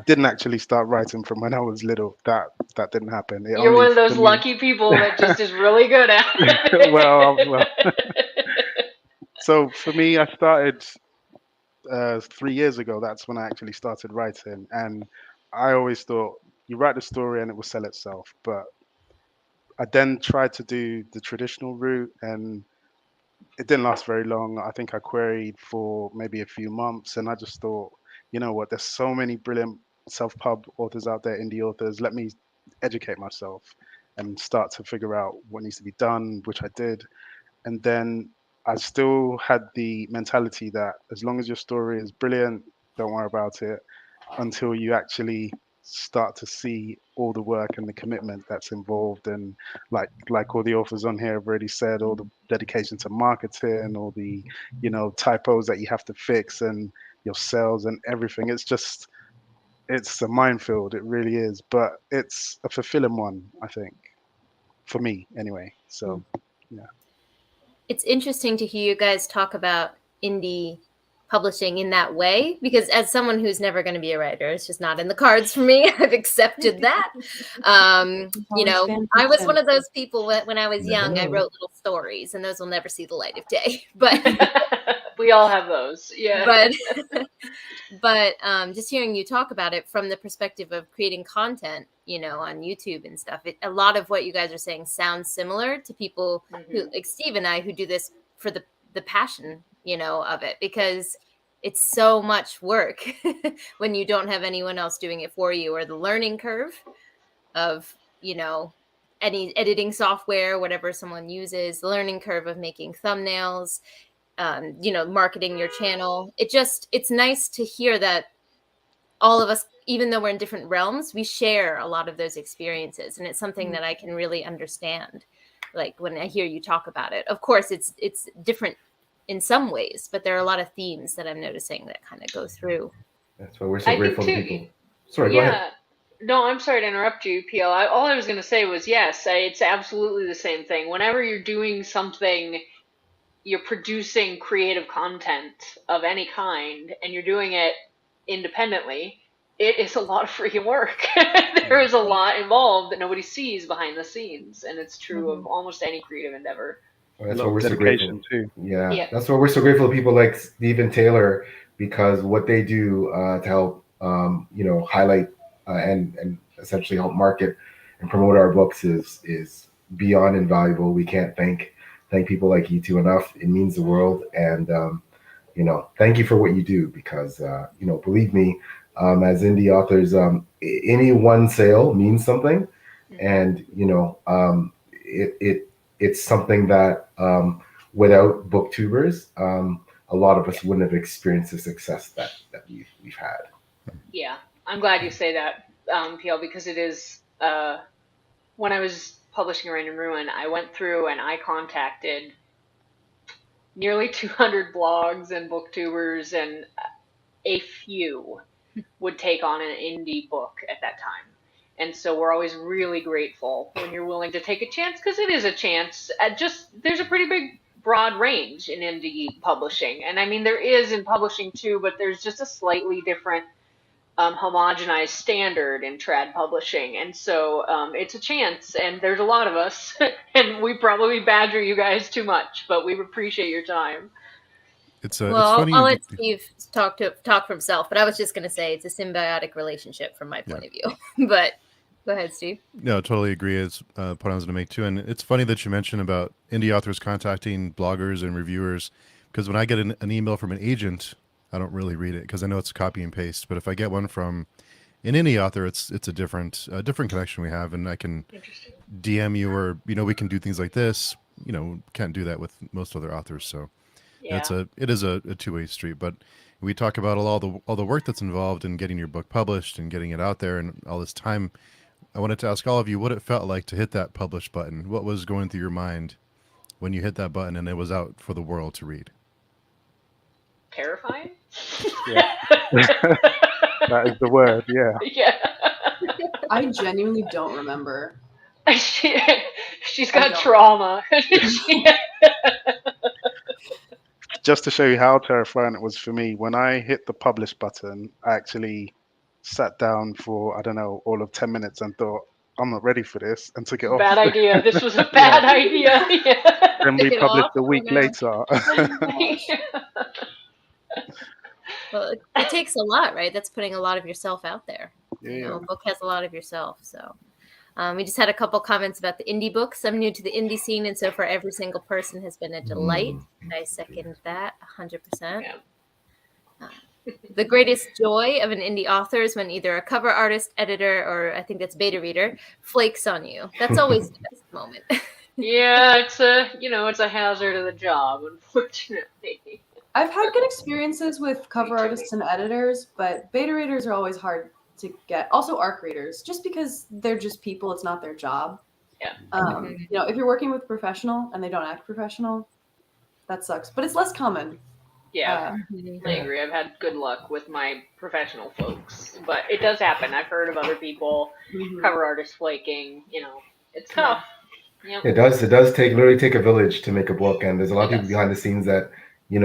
didn't actually start writing from when I was little. That didn't happen. It You're only one of those for me. lucky people that just is really good at it. well. So for me, I started 3 years ago. That's when I actually started writing, and I always thought you write the story and it will sell itself. But I then tried to do the traditional route, and it didn't last very long. I think I queried for maybe a few months, and I just thought, you know what? There's so many brilliant self-pub authors out there, indie authors. Let me educate myself and start to figure out what needs to be done, which I did. And then I still had the mentality that as long as your story is brilliant, don't worry about it until you actually start to see all the work and the commitment that's involved, and like all the authors on here have already said, all the dedication to marketing, all the typos that you have to fix, and your sales and everything. It's a minefield, it really is, but it's a fulfilling one, I think, for me anyway. So yeah. It's interesting to hear you guys talk about indie publishing in that way, because as someone who's never going to be a writer, it's just not in the cards for me. I've accepted that. I was one of those people when I was young, I wrote little stories, and those will never see the light of day. But we all have those. Yeah. But just hearing you talk about it from the perspective of creating content, on YouTube and stuff, a lot of what you guys are saying sounds similar to people who, like Steve and I, who do this for the passion, of it, because it's so much work when you don't have anyone else doing it for you, or the learning curve of, any editing software, whatever someone uses, the learning curve of making thumbnails, marketing your channel. It's nice to hear that all of us, even though we're in different realms, we share a lot of those experiences. And it's something that I can really understand. Like when I hear you talk about it, of course it's different in some ways, but there are a lot of themes that I'm noticing that kind of go through. That's why we're so grateful to people. Sorry, yeah. go ahead. No, I'm sorry to interrupt you, PL. All I was going to say was, yes, it's absolutely the same thing. Whenever you're doing something, you're producing creative content of any kind, and you're doing it independently, it is a lot of freaking work. There is a lot involved that nobody sees behind the scenes, and it's true of almost any creative endeavor. Well, that's why we're so grateful too. Yeah, that's why we're so grateful to people like Steve and Taylor, because what they do to help highlight and essentially help market and promote our books is beyond invaluable. We can't thank people like you two enough. It means the world. And thank you for what you do, because believe me, as indie authors, any one sale means something. And it's something that without booktubers, a lot of us wouldn't have experienced the success that we've had. Yeah, I'm glad you say that, PL, because it is, when I was publishing Rain and Ruin, I went through and I contacted nearly 200 blogs and booktubers, and a few would take on an indie book at that time. And so we're always really grateful when you're willing to take a chance, because it is a chance. There's a pretty big broad range in indie publishing. And I mean, there is in publishing too, but there's just a slightly different homogenized standard in trad publishing. And so it's a chance, and there's a lot of us, and we probably badger you guys too much, but we appreciate your time. It's I'll funny. let Steve talk for himself, but I was just going to say it's a symbiotic relationship from my point of view. But go ahead, Steve. No, totally agree. It's point I was going to make too. And it's funny that you mentioned about indie authors contacting bloggers and reviewers, because when I get an email from an agent, I don't really read it because I know it's copy and paste. But if I get one from in any author, it's a different connection we have, and I can Interesting. DM you, or we can do things like this. Can't do that with most other authors. So Yeah. it is a two-way street. But we talk about all the work that's involved in getting your book published and getting it out there, and all this time. I wanted to ask all of you what it felt like to hit that publish button. What was going through your mind when you hit that button and it was out for the world to read? Terrifying. Yeah. That is the word. Yeah. Yeah. I genuinely don't remember. She's got trauma. Just to show you how terrifying it was for me, when I hit the publish button, I actually sat down for, I don't know, all of 10 minutes and thought, I'm not ready for this, and took it off. Bad idea. This was a bad idea. Yeah. Then we Took it published off? a week Oh, no. later. Well, it takes a lot, right? That's putting a lot of yourself out there. Yeah. A book has a lot of yourself. So we just had a couple comments about the indie books. I'm new to the indie scene, and so far every single person has been a delight. I second that 100%. Yeah. The greatest joy of an indie author is when either a cover artist, editor, or I think that's beta reader flakes on you. That's always the best moment. Yeah, it's a hazard of the job, unfortunately. I've had good experiences with cover artists and editors, but beta readers are always hard to get. Also, ARC readers, just because they're just people, it's not their job. Yeah. If you're working with professional and they don't act professional, that sucks. But it's less common. Yeah, I agree. I've had good luck with my professional folks, but it does happen. I've heard of other people, cover artists flaking. It's tough. Yep. It does literally take a village to make a book, and there's a lot of people behind the scenes that the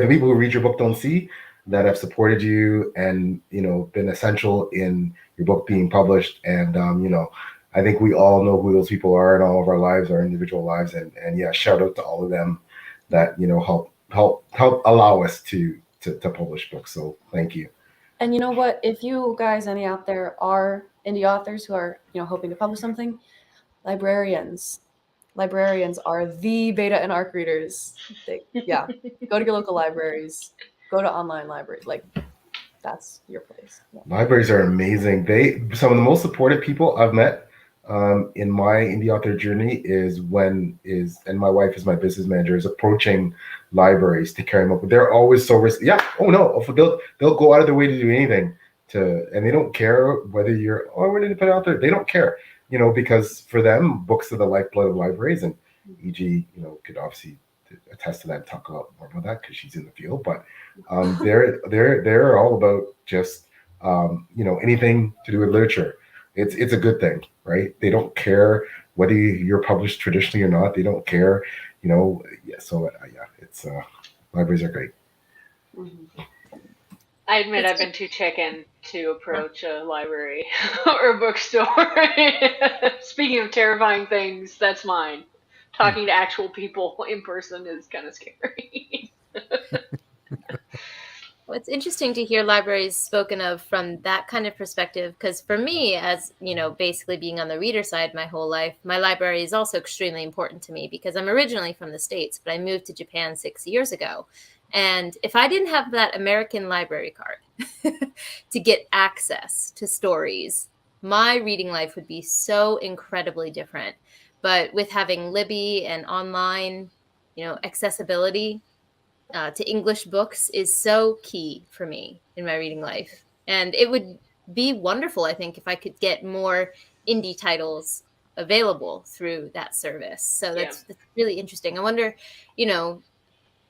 people who read your book don't see, that have supported you and been essential in your book being published. And I think we all know who those people are in all of our lives, our individual lives, and yeah, shout out to all of them that help allow us to publish books. So thank you. And you know what? If you guys, any out there, are indie authors who are hoping to publish something, librarians are the beta and ARC readers. Go to your local libraries, go to online libraries. Like, that's your place. Yeah. Libraries are amazing. Some of the most supportive people I've met in my indie author journey and my wife is my business manager, is approaching libraries to carry them up. They're always so risky. Yeah. Oh no. They'll go out of their way to do anything and they don't care whether we're an independent author. They don't care, because for them, books are the lifeblood of libraries, and EG, could obviously attest to that and talk a lot more about that because she's in the field. But they're all about just anything to do with literature. It's a good thing, right? They don't care whether you're published traditionally or not. They don't care, So it's libraries are great. I admit I've been too chicken to approach a library or a bookstore. Speaking of terrifying things, that's mine. Talking to actual people in person is kind of scary. Well, it's interesting to hear libraries spoken of from that kind of perspective, because for me, as basically being on the reader side my whole life, my library is also extremely important to me because I'm originally from the States, but I moved to Japan 6 years ago. And if I didn't have that American library card to get access to stories, my reading life would be so incredibly different. But with having Libby and online, accessibility to English books is so key for me in my reading life. And it would be wonderful, I think, if I could get more indie titles available through that service. So that's really interesting. I wonder,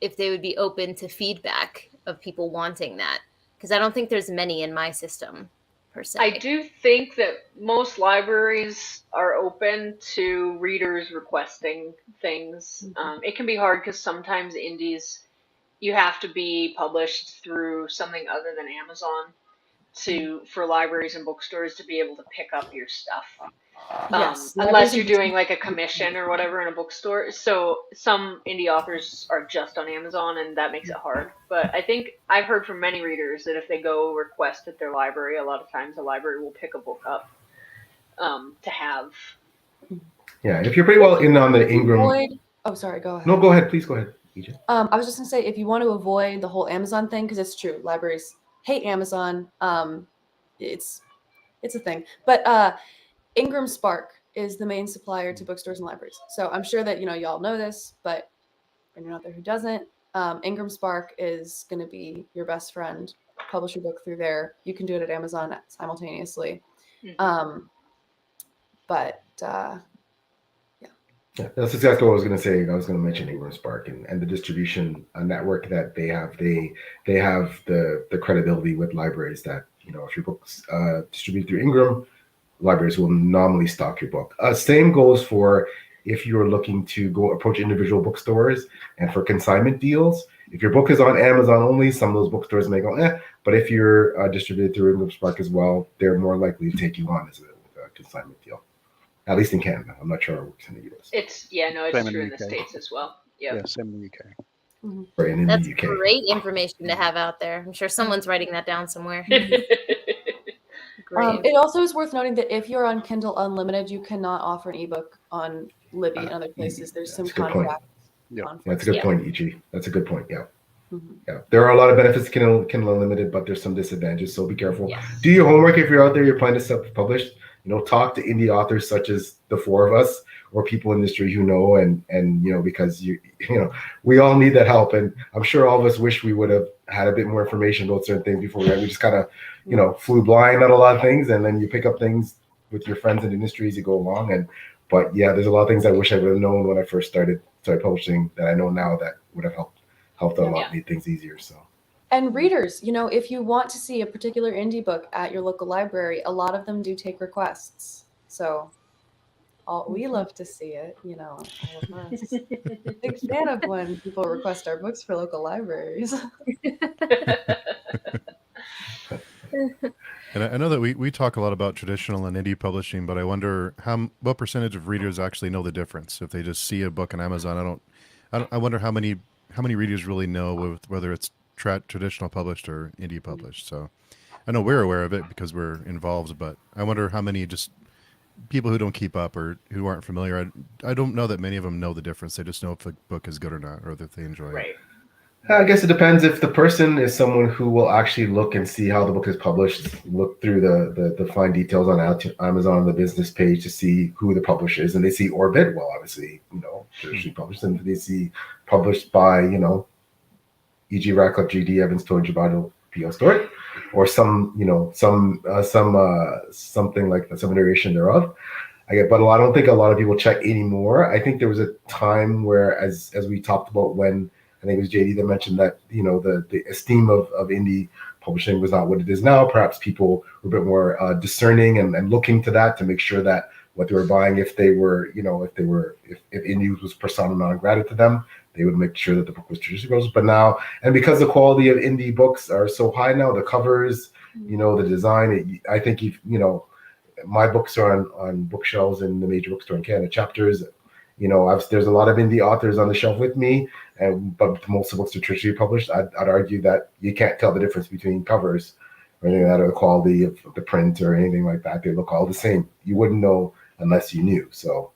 if they would be open to feedback of people wanting that, because I don't think there's many in my system per se. I do think that most libraries are open to readers requesting things. It can be hard because sometimes indies, you have to be published through something other than Amazon for libraries and bookstores to be able to pick up your stuff. Yes, unless you're doing like a commission or whatever in a bookstore. So some indie authors are just on Amazon, and that makes it hard. But I think I've heard from many readers that if they go request at their library, a lot of times the library will pick a book up to have. Yeah, if you're pretty well in on the Ingram. Oh, sorry, go ahead. No, go ahead. Please go ahead, EJ. I was just going to say, if you want to avoid the whole Amazon thing, because it's true, libraries hate Amazon. It's a thing, but Ingram Spark is the main supplier to bookstores and libraries. So I'm sure that y'all know this, but for anyone out there who doesn't, Ingram Spark is going to be your best friend. Publish your book through there. You can do it at Amazon simultaneously. But yeah, that's exactly what I was going to say. I was going to mention Ingram Spark and the distribution network that they have. They have the credibility with libraries that if your book's distributed through Ingram, libraries will nominally stock your book. Same goes for if you're looking to go approach individual bookstores and for consignment deals. If your book is on Amazon only, some of those bookstores may go, but if you're distributed through Ingram Spark as well, they're more likely to take you on as a consignment deal. At least in Canada. I'm not sure how it works in the US. It's true in the States as well. Yep. Yeah, same in the UK. Right, and in That's the UK. great information to have out there. I'm sure someone's writing that down somewhere. Great. It also is worth noting that if you're on Kindle Unlimited, you cannot offer an ebook on Libby and other places. There's some contract. That's a good point, E.G. That's a good point. Yeah. Yeah. There are a lot of benefits to Kindle Unlimited, but there's some disadvantages. So be careful. Yes. Do your homework if you're out there, you're planning to self-publish. Talk to indie authors such as the four of us or people in the industry who know and because we all need that help. And I'm sure all of us wish we would have had a bit more information about certain things before we just kind of flew blind on a lot of things, and then you pick up things with your friends in the industry as you go along. But yeah, there's a lot of things I wish I would have known when I first started publishing that I know now that would have helped a lot, made things easier. So. And readers, if you want to see a particular indie book at your local library, a lot of them do take requests. So we love to see it, all of us. Big fan of when people request our books for local libraries. And I know that we talk a lot about traditional and indie publishing, but I wonder what percentage of readers actually know the difference if they just see a book on Amazon. I wonder how many readers really know whether it's traditional published or indie published. So I know we're aware of it because we're involved, but I wonder how many just people who don't keep up or who aren't familiar. I don't know that many of them know the difference. They just know if a book is good or not, or that they enjoy it. I guess it depends. If the person is someone who will actually look and see how the book is published, look through the fine details on Amazon, the business page to see who the publisher is, and they see Orbit, well, obviously, traditionally published, and they see published by, E.G. Radcliff, G.D. Evans, Tony Debajo, P.L. Stuart, or something like that, some iteration thereof. But I don't think a lot of people check anymore. I think there was a time where, as we talked about, when I think it was JD that mentioned that the esteem of indie publishing was not what it is now. Perhaps people were a bit more discerning and looking to that to make sure that what they were buying, if indie was persona non grata to them, they would make sure that the book was traditionally published. But now, and because the quality of indie books are so high now, the covers, the design, I think my books are on bookshelves in the major bookstore in Canada, Chapters. There's a lot of indie authors on the shelf with me, but most of the books are traditionally published. I'd argue that you can't tell the difference between covers or anything like that, or the quality of the print or anything like that. They look all the same. You wouldn't know unless you knew. So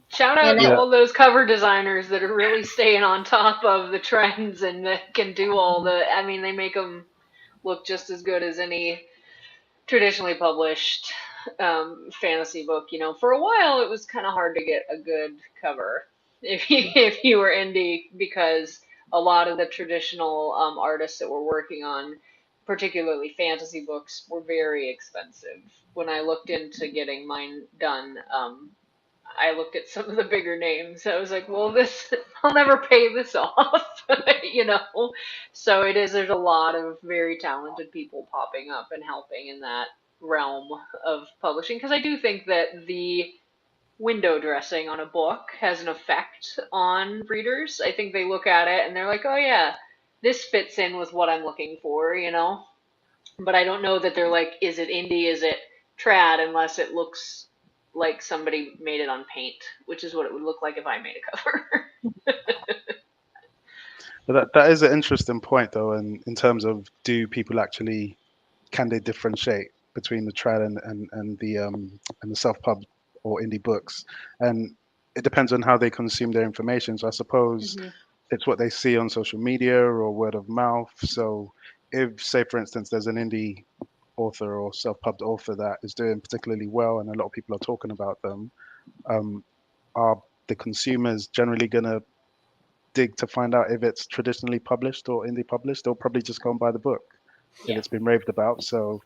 shout out to all those cover designers that are really staying on top of the trends and that can do all they make them look just as good as any traditionally published fantasy book. For a while it was kind of hard to get a good cover if you were indie, because a lot of the traditional artists that were working on particularly fantasy books were very expensive. When I looked into getting mine done, I looked at some of the bigger names. I was like, well, I'll never pay this off, So there's a lot of very talented people popping up and helping in that realm of publishing, because I do think that the window dressing on a book has an effect on readers. I think they look at it and they're like, oh yeah, this fits in with what I'm looking for, But I don't know that they're like, is it indie, is it trad, unless it looks like somebody made it on paint, which is what it would look like if I made a cover. But that is an interesting point, though, in terms of, do people actually, can they differentiate between the trad and the self-pub or indie books? And it depends on how they consume their information. So I suppose it's what they see on social media or word of mouth. So if, say, for instance, there's an indie author or self-pubbed author that is doing particularly well and a lot of people are talking about them, um, are the consumers generally going to dig to find out if it's traditionally published or indie published? They'll probably just go and buy the book if Yeah. it's been raved about. So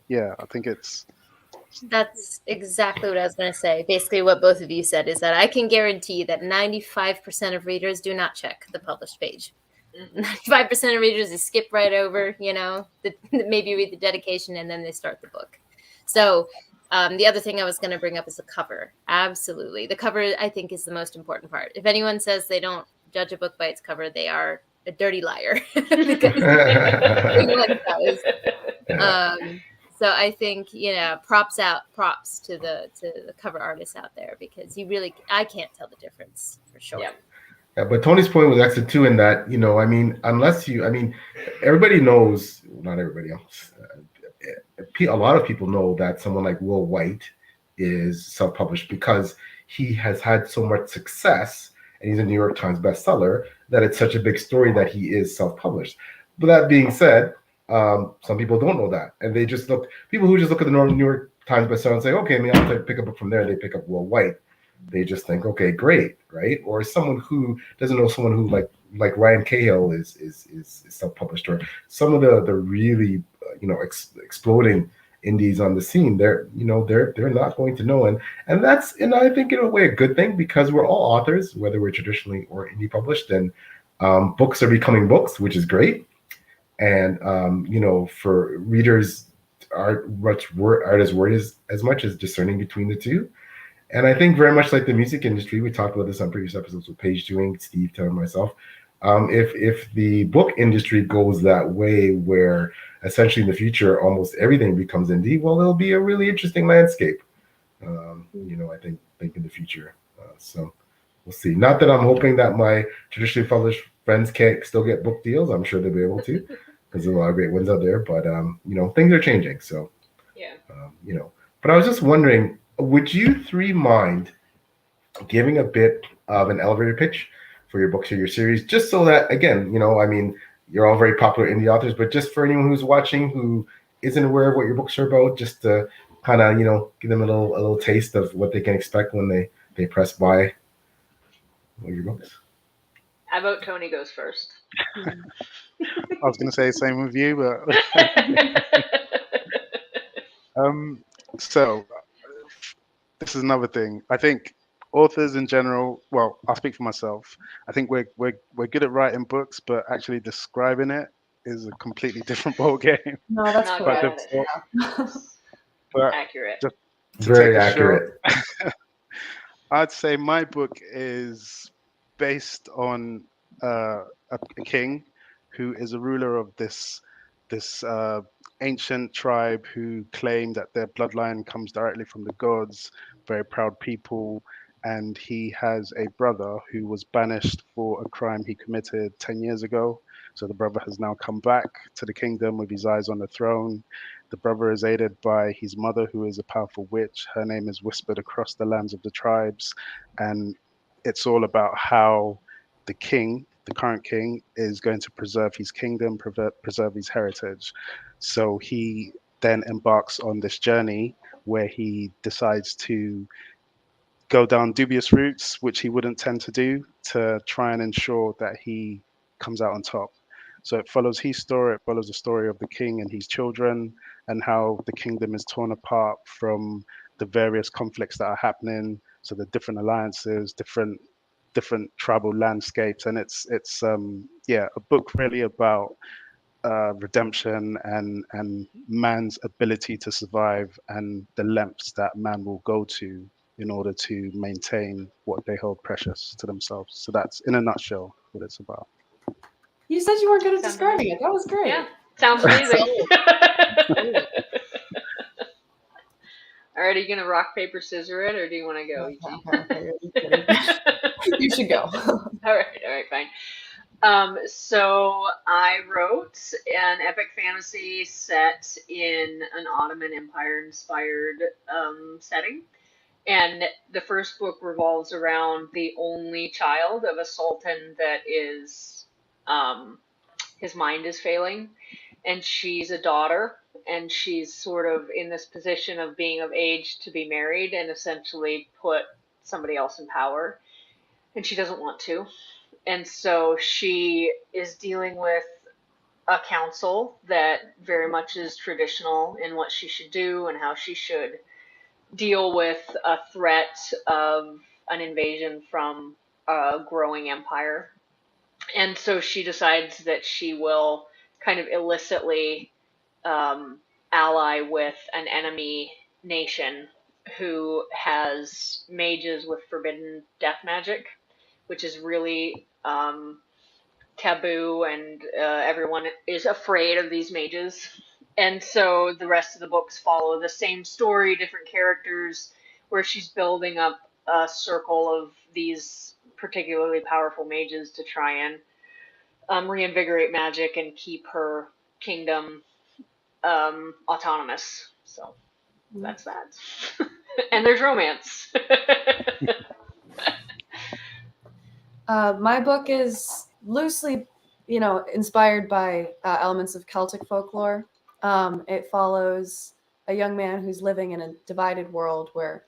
yeah, I think it's That's exactly what I was going to say. Basically, what both of you said is that I can guarantee that 95% of readers do not check the published page. 95% of readers they skip right over, maybe read the dedication and then they start the book. So the other thing I was going to bring up is the cover. Absolutely. The cover, I think, is the most important part. If anyone says they don't judge a book by its cover, they are a dirty liar. Because everyone does. Yeah. So I think, props to the cover artists out there, because I can't tell the difference for sure. Yeah. Yeah, but Tony's point was excellent too, in that, everybody knows, not everybody else, a lot of people know that someone like Will White is self-published because he has had so much success and he's a New York Times bestseller that it's such a big story that he is self-published. But that being said, some people don't know that, and people who just look at the New York Times bestseller and say, okay, maybe I'll pick up a book from there. They pick up Will White. They just think, okay, great, right? Or someone who doesn't know someone who like Ryan Cahill is self-published, or some of the really exploding indies on the scene. They're not going to know, and that's, I think, in a way, a good thing, because we're all authors, whether we're traditionally or indie published, and books are becoming books, which is great. And for readers, art is as much as discerning between the two. And I think very much like the music industry, we talked about this on previous episodes with Paige doing, Steve telling, myself. If the book industry goes that way, where essentially in the future almost everything becomes indie, well, it'll be a really interesting landscape. I think in the future. So we'll see. Not that I'm hoping that my traditionally published friends can't still get book deals. I'm sure they'll be able to, because there's a lot of great ones out there. But things are changing. So Yeah. But I was just wondering, would you three mind giving a bit of an elevator pitch for your books or your series, just so that, again, you're all very popular indie authors, but just for anyone who's watching who isn't aware of what your books are about, just to kind of, give them a little taste of what they can expect when they press buy one of your books. How about Tony goes first? I was going to say the same with you, but so this is another thing. I think authors in general, well, I'll speak for myself. I think we're good at writing books, but actually describing it is a completely different ball game. No, that's Not correct. good. Yeah. But Accurate. just to Very take a accurate. shot, I'd say my book is based on a king who is a ruler of this ancient tribe who claim that their bloodline comes directly from the gods, very proud people, and he has a brother who was banished for a crime he committed 10 years ago. So the brother has now come back to the kingdom with his eyes on the throne. The brother is aided by his mother, who is a powerful witch. Her name is whispered across the lands of the tribes, and it's all about how the king, the current king, is going to preserve his kingdom, preserve his heritage. So he then embarks on this journey where he decides to go down dubious routes, which he wouldn't tend to do, to try and ensure that he comes out on top. So it follows his story, it follows the story of the king and his children, and how the kingdom is torn apart from the various conflicts that are happening. So the different alliances, different tribal landscapes, and it's a book really about redemption and man's ability to survive, and the lengths that man will go to in order to maintain what they hold precious to themselves. So that's, in a nutshell, what it's about. You said you weren't good at Sounds describing it. That was great. Yeah. Sounds amazing. All right, are you gonna rock, paper, scissors it, or do you want to go, Okay, you should go. All right, fine. So I wrote an epic fantasy set in an Ottoman Empire inspired setting. And the first book revolves around the only child of a sultan that is, his mind is failing. and she's a daughter, and she's sort of in this position of being of age to be married and essentially put somebody else in power, and she doesn't want to. And so she is dealing with a council that very much is traditional in what she should do and how she should deal with a threat of an invasion from a growing empire. And so she decides that she will kind of illicitly ally with an enemy nation who has mages with forbidden death magic, which is really taboo, and everyone is afraid of these mages. And so the rest of the books follow the same story, different characters, where she's building up a circle of these particularly powerful mages to try and reinvigorate magic and keep her kingdom autonomous. So that's that. And there's romance. My book is loosely, inspired by elements of Celtic folklore. It follows a young man who's living in a divided world where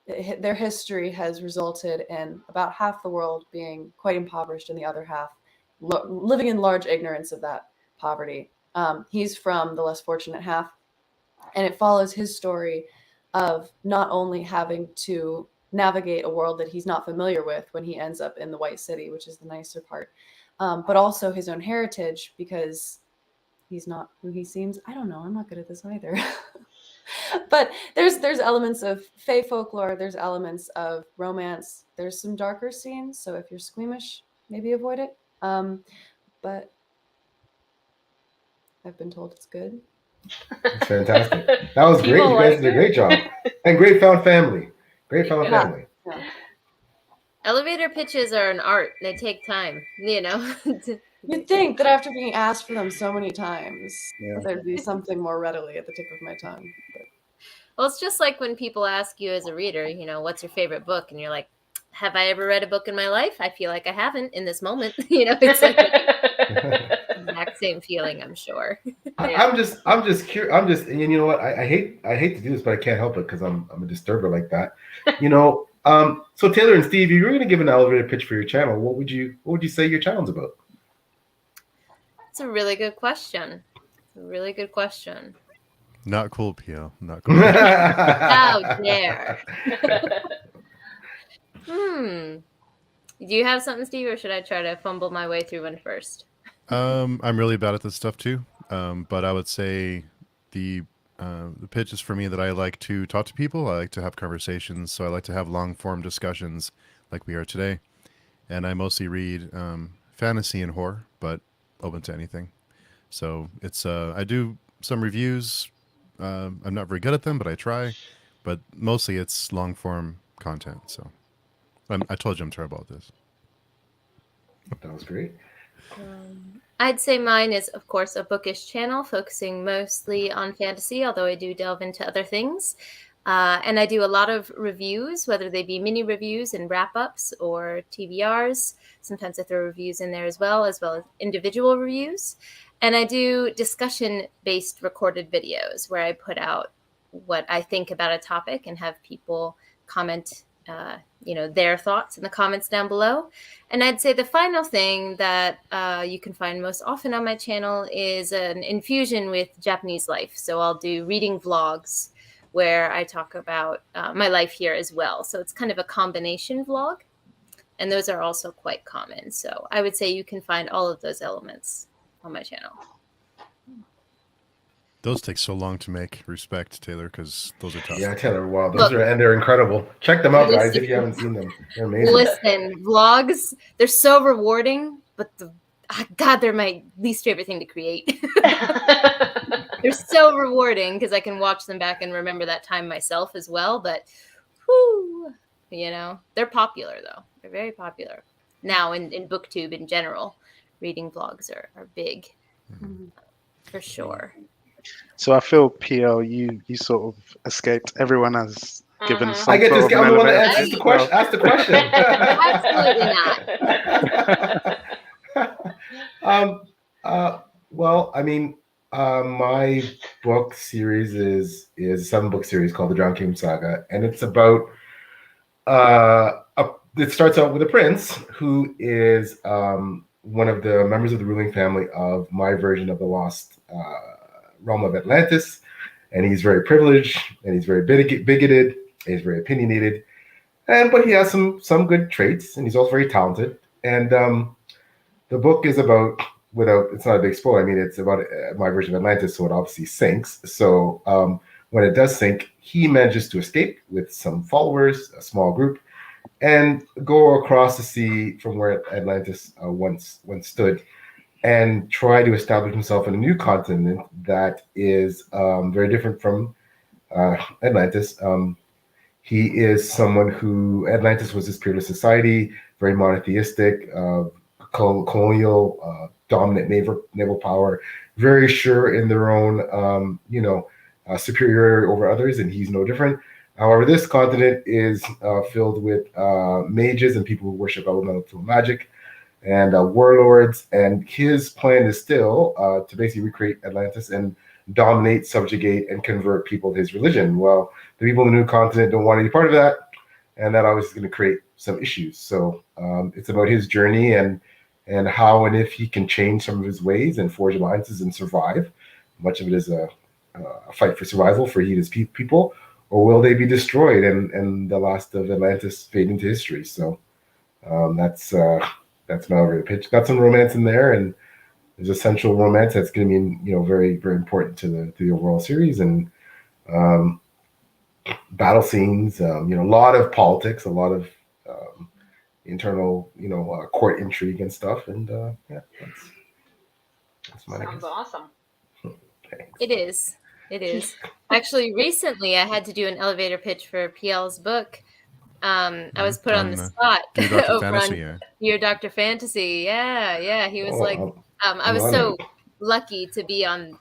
their history has resulted in about half the world being quite impoverished and the other half living in large ignorance of that poverty. He's from the less fortunate half, and it follows his story of not only having to navigate a world that he's not familiar with when he ends up in the White City, which is the nicer part, but also his own heritage, because he's not who he seems. I don't know. I'm not good at this either. But there's elements of fae folklore. There's elements of romance. There's some darker scenes. So if you're squeamish, maybe avoid it. But I've been told it's good. It's fantastic. That was great. You guys did a great job. And great found family. Great found family. Yeah. Elevator pitches are an art. They take time, You'd think that after being asked for them so many times, Yeah. there'd be something more readily at the tip of my tongue. But Well, it's just like when people ask you as a reader, what's your favorite book? And you're like, have I ever read a book in my life? I feel like I haven't in this moment. It's like the exact same feeling, I'm sure. I'm just curious. And you know what? I hate to do this, but I can't help it because I'm a disturber like that. So Taylor and Steve, if you were going to give an elevator pitch for your channel, what would you say your channel's about? It's a really good question. Not cool, Pio. Not cool. How dare. Do you have something, Steve, or should I try to fumble my way through one first? I'm really bad at this stuff too. But I would say the pitch is for me that I like to talk to people. I like to have conversations. So I like to have long form discussions like we are today. And I mostly read fantasy and horror, but open to anything. So it's I do some reviews. I'm not very good at them, but I try. But mostly it's long form content. So I told you I'm terrible at this. That was great. I'd say mine is, of course, a bookish channel focusing mostly on fantasy, although I do delve into other things. And I do a lot of reviews, whether they be mini reviews and wrap-ups or TBRs. Sometimes I throw reviews in there as well as individual reviews. And I do discussion-based recorded videos where I put out what I think about a topic and have people comment their thoughts in the comments down below. And I'd say the final thing that you can find most often on my channel is an infusion with Japanese life. So I'll do reading vlogs where I talk about my life here as well. So it's kind of a combination vlog. And those are also quite common. So I would say you can find all of those elements on my channel. Those take so long to make. Respect, Taylor, because those are tough. Yeah, Taylor, wow. They're incredible. Check them out, guys, if you haven't seen them. They're amazing. Listen, vlogs, they're so rewarding, but God, they're my least favorite thing to create. They're so rewarding because I can watch them back and remember that time myself as well. But, they're popular, though. They're very popular. Now in BookTube in general, reading vlogs are big, for sure. So I feel, PL, you sort of escaped. Everyone has given some I get sort this. of I'm the one that elevator answers the question. Ask the question. Absolutely not. Well, I mean, my book series is a 7 book series called the Drowned Kingdom Saga, and it's about it starts out with a prince who is one of the members of the ruling family of my version of the lost realm of Atlantis, and he's very privileged, and he's very bigoted, and he's very opinionated, and but he has some good traits, and he's also very talented. And the book is about, without, it's not a big spoiler. I mean, it's about my version of Atlantis, so it obviously sinks. So when it does sink, he manages to escape with some followers, a small group, and go across the sea from where Atlantis once stood, and try to establish himself in a new continent that is very different from Atlantis. He is someone who, Atlantis was this peerless society, very monotheistic, colonial, dominant naval power, very sure in their own, superiority over others, and he's no different. However, this continent is filled with mages and people who worship elemental magic, and warlords. And his plan is still to basically recreate Atlantis and dominate, subjugate, and convert people to his religion. Well, the people in the new continent don't want any part of that, and that obviously is going to create some issues. So it's about his journey and how and if he can change some of his ways and forge alliances and survive. Much of it is a fight for survival for he and his people, or will they be destroyed and the last of Atlantis fade into history? So that's my elevator pitch. Got some romance in there, and there's essential romance that's going to be very very important to the overall series, and battle scenes. A lot of politics, a lot of internal court intrigue and stuff, and yeah, that's my Sounds awesome. Thanks. It is. Actually, recently I had to do an elevator pitch for PL's book. I was put on the spot Dear Dr. over Fantasy, on Dear Dr. Fantasy. Yeah. He was like, I'm I was honored. so lucky to be on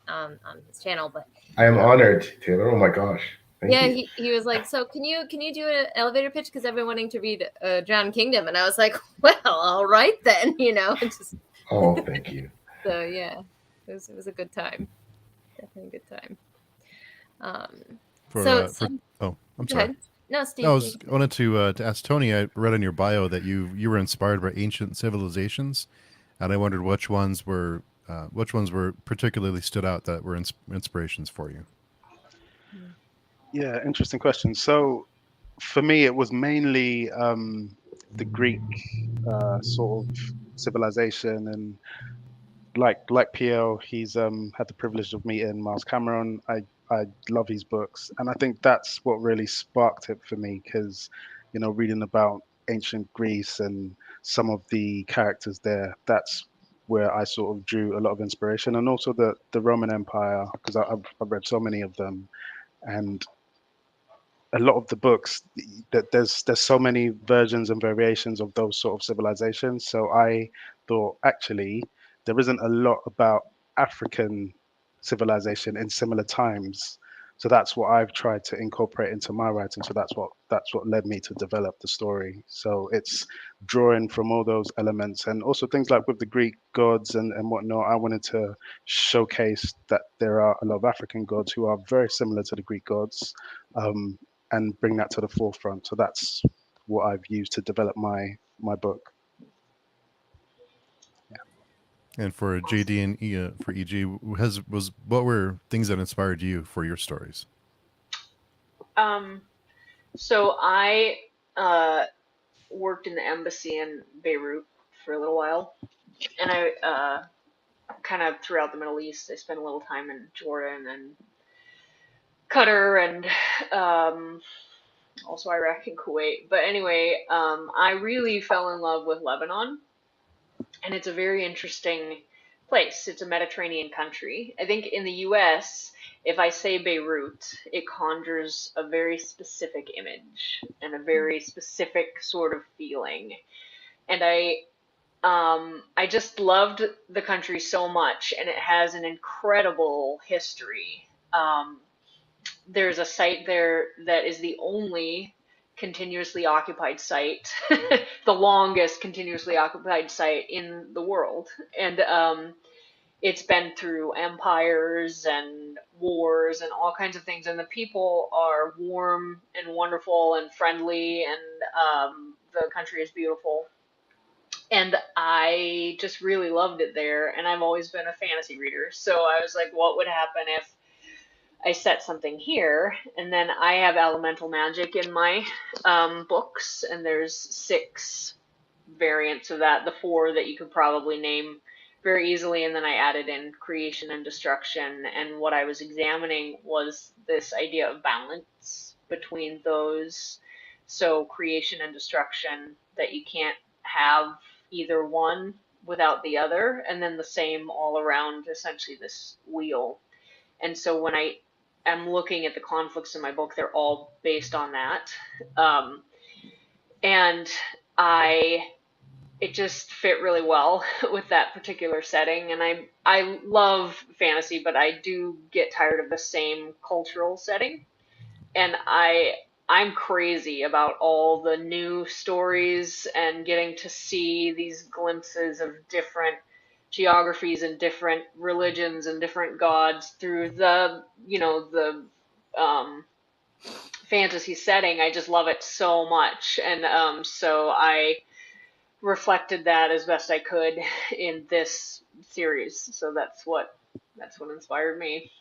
his channel, but I am honored, Taylor. Oh my gosh. Thank you. he was like, so can you do an elevator pitch, because I've been wanting to read Drowned Kingdom, and I was like, well, all right then, just Oh, thank you. so yeah, it was a good time, definitely a good time. I'm sorry. Ahead. No, Steve. I wanted to ask Tony. I read on your bio that you were inspired by ancient civilizations, and I wondered which ones were particularly stood out that were inspirations for you. Yeah, interesting question. So for me, it was mainly the Greek sort of civilization, and like PL, he's had the privilege of meeting Miles Cameron. I love his books, and I think that's what really sparked it for me, because reading about ancient Greece and some of the characters there, that's where I sort of drew a lot of inspiration, and also the Roman Empire, because I've read so many of them, and a lot of the books that there's so many versions and variations of those sort of civilizations. So I thought, actually there isn't a lot about African civilization in similar times. So that's what I've tried to incorporate into my writing. So that's what led me to develop the story. So it's drawing from all those elements, and also things like with the Greek gods and whatnot. I wanted to showcase that there are a lot of African gods who are very similar to the Greek gods, and bring that to the forefront. So that's what I've used to develop my book. And for JD and for EG, what were things that inspired you for your stories? So I worked in the embassy in Beirut for a little while, and I kind of throughout the Middle East. I spent a little time in Jordan and Qatar, and also Iraq and Kuwait. But anyway, I really fell in love with Lebanon, and it's a very interesting place. It's a Mediterranean country. I think in the US, if I say Beirut, it conjures a very specific image and a very specific sort of feeling. And I just loved the country so much, and it has an incredible history. There's a site there that is the only continuously occupied site, the longest continuously occupied site in the world, and it's been through empires and wars and all kinds of things, and the people are warm and wonderful and friendly, and the country is beautiful. And I just really loved it there, and I've always been a fantasy reader. So I was like, what would happen if I set something here? And then I have elemental magic in my books, and there's 6 variants of that, the 4 that you could probably name very easily, and then I added in creation and destruction. And what I was examining was this idea of balance between those. So creation and destruction, that you can't have either one without the other, and then the same all around, essentially this wheel. And so when I am looking at the conflicts in my book, they're all based on that. And I it just fit really well with that particular setting. And I love fantasy, but I do get tired of the same cultural setting. And I'm crazy about all the new stories and getting to see these glimpses of different geographies and different religions and different gods through the fantasy setting. I just love it so much. And so I reflected that as best I could in this series. So that's what inspired me.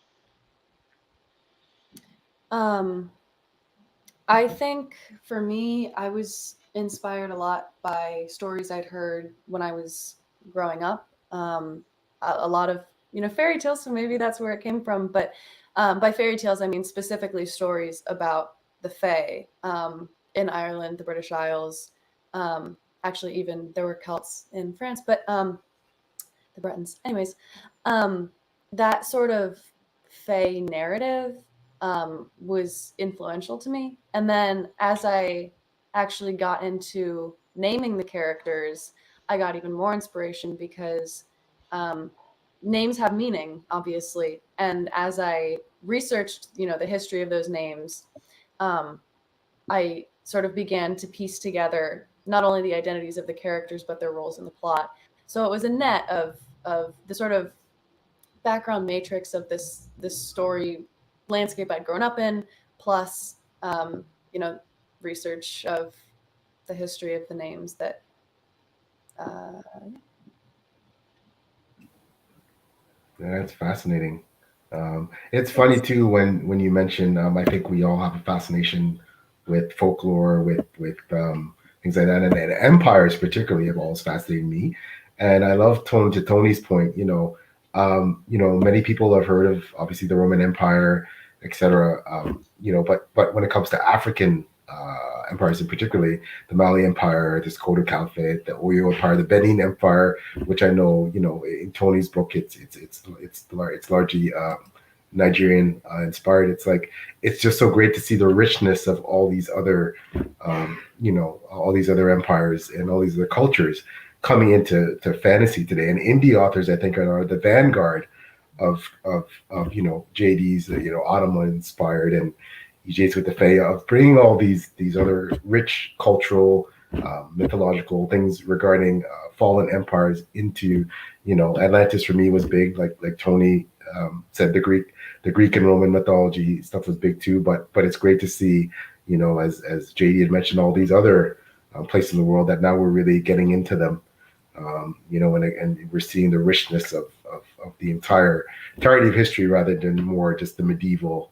I think for me, I was inspired a lot by stories I'd heard when I was growing up. A lot of fairy tales, so maybe that's where it came from. But by fairy tales, I mean specifically stories about the Fae in Ireland, the British Isles. Actually, even there were Celts in France, but the Bretons. Anyways, that sort of Fae narrative was influential to me. And then as I actually got into naming the characters, I got even more inspiration because names have meaning, obviously. And as I researched, the history of those names, I sort of began to piece together not only the identities of the characters, but their roles in the plot. So it was a net of the sort of background matrix of this story landscape I'd grown up in, plus research of the history of the names that That's fascinating. It's funny too when you mention. I think we all have a fascination with folklore, with things like that, and empires particularly have always fascinated me. And I love to Tony's point. Many people have heard of obviously the Roman Empire, etc. But when it comes to African empires, in particularly the Mali Empire, the Dakota Caliphate, the Oyo Empire, the Benin Empire, which I know, in Tony's book, it's largely Nigerian inspired. It's just so great to see the richness of all these other, all these other empires and all these other cultures coming into fantasy today. And indie authors, I think, are the vanguard of JD's Ottoman inspired and EJ's with the Fae, of bringing all these other rich cultural mythological things regarding fallen empires into Atlantis. For me was big, like Tony said, the Greek and Roman mythology stuff was big too, but it's great to see, as JD had mentioned, all these other places in the world that now we're really getting into them. And we're seeing the richness of the entirety of history rather than more just the medieval,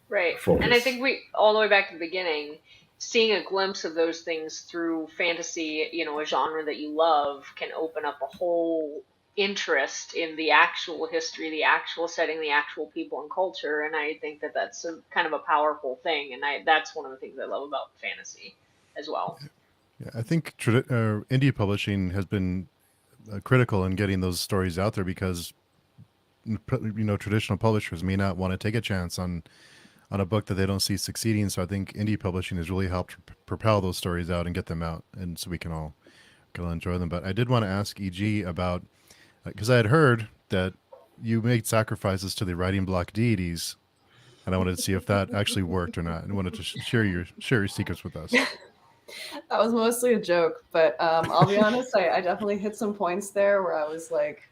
right. focus. And I think we, all the way back to the beginning, seeing a glimpse of those things through fantasy, a genre that you love, can open up a whole interest in the actual history, the actual setting, the actual people and culture. And I think that that's kind of a powerful thing. And that's one of the things I love about fantasy as well. Yeah, I think indie publishing has been critical in getting those stories out there because traditional publishers may not want to take a chance on a book that they don't see succeeding. So I think indie publishing has really helped propel those stories out and get them out, and so we can all enjoy them. But I did want to ask EG about, because I had heard that you made sacrifices to the writing block deities, and I wanted to see if that actually worked or not, and wanted to share your secrets with us. That was mostly a joke, but I'll be honest, I definitely hit some points there where I was like,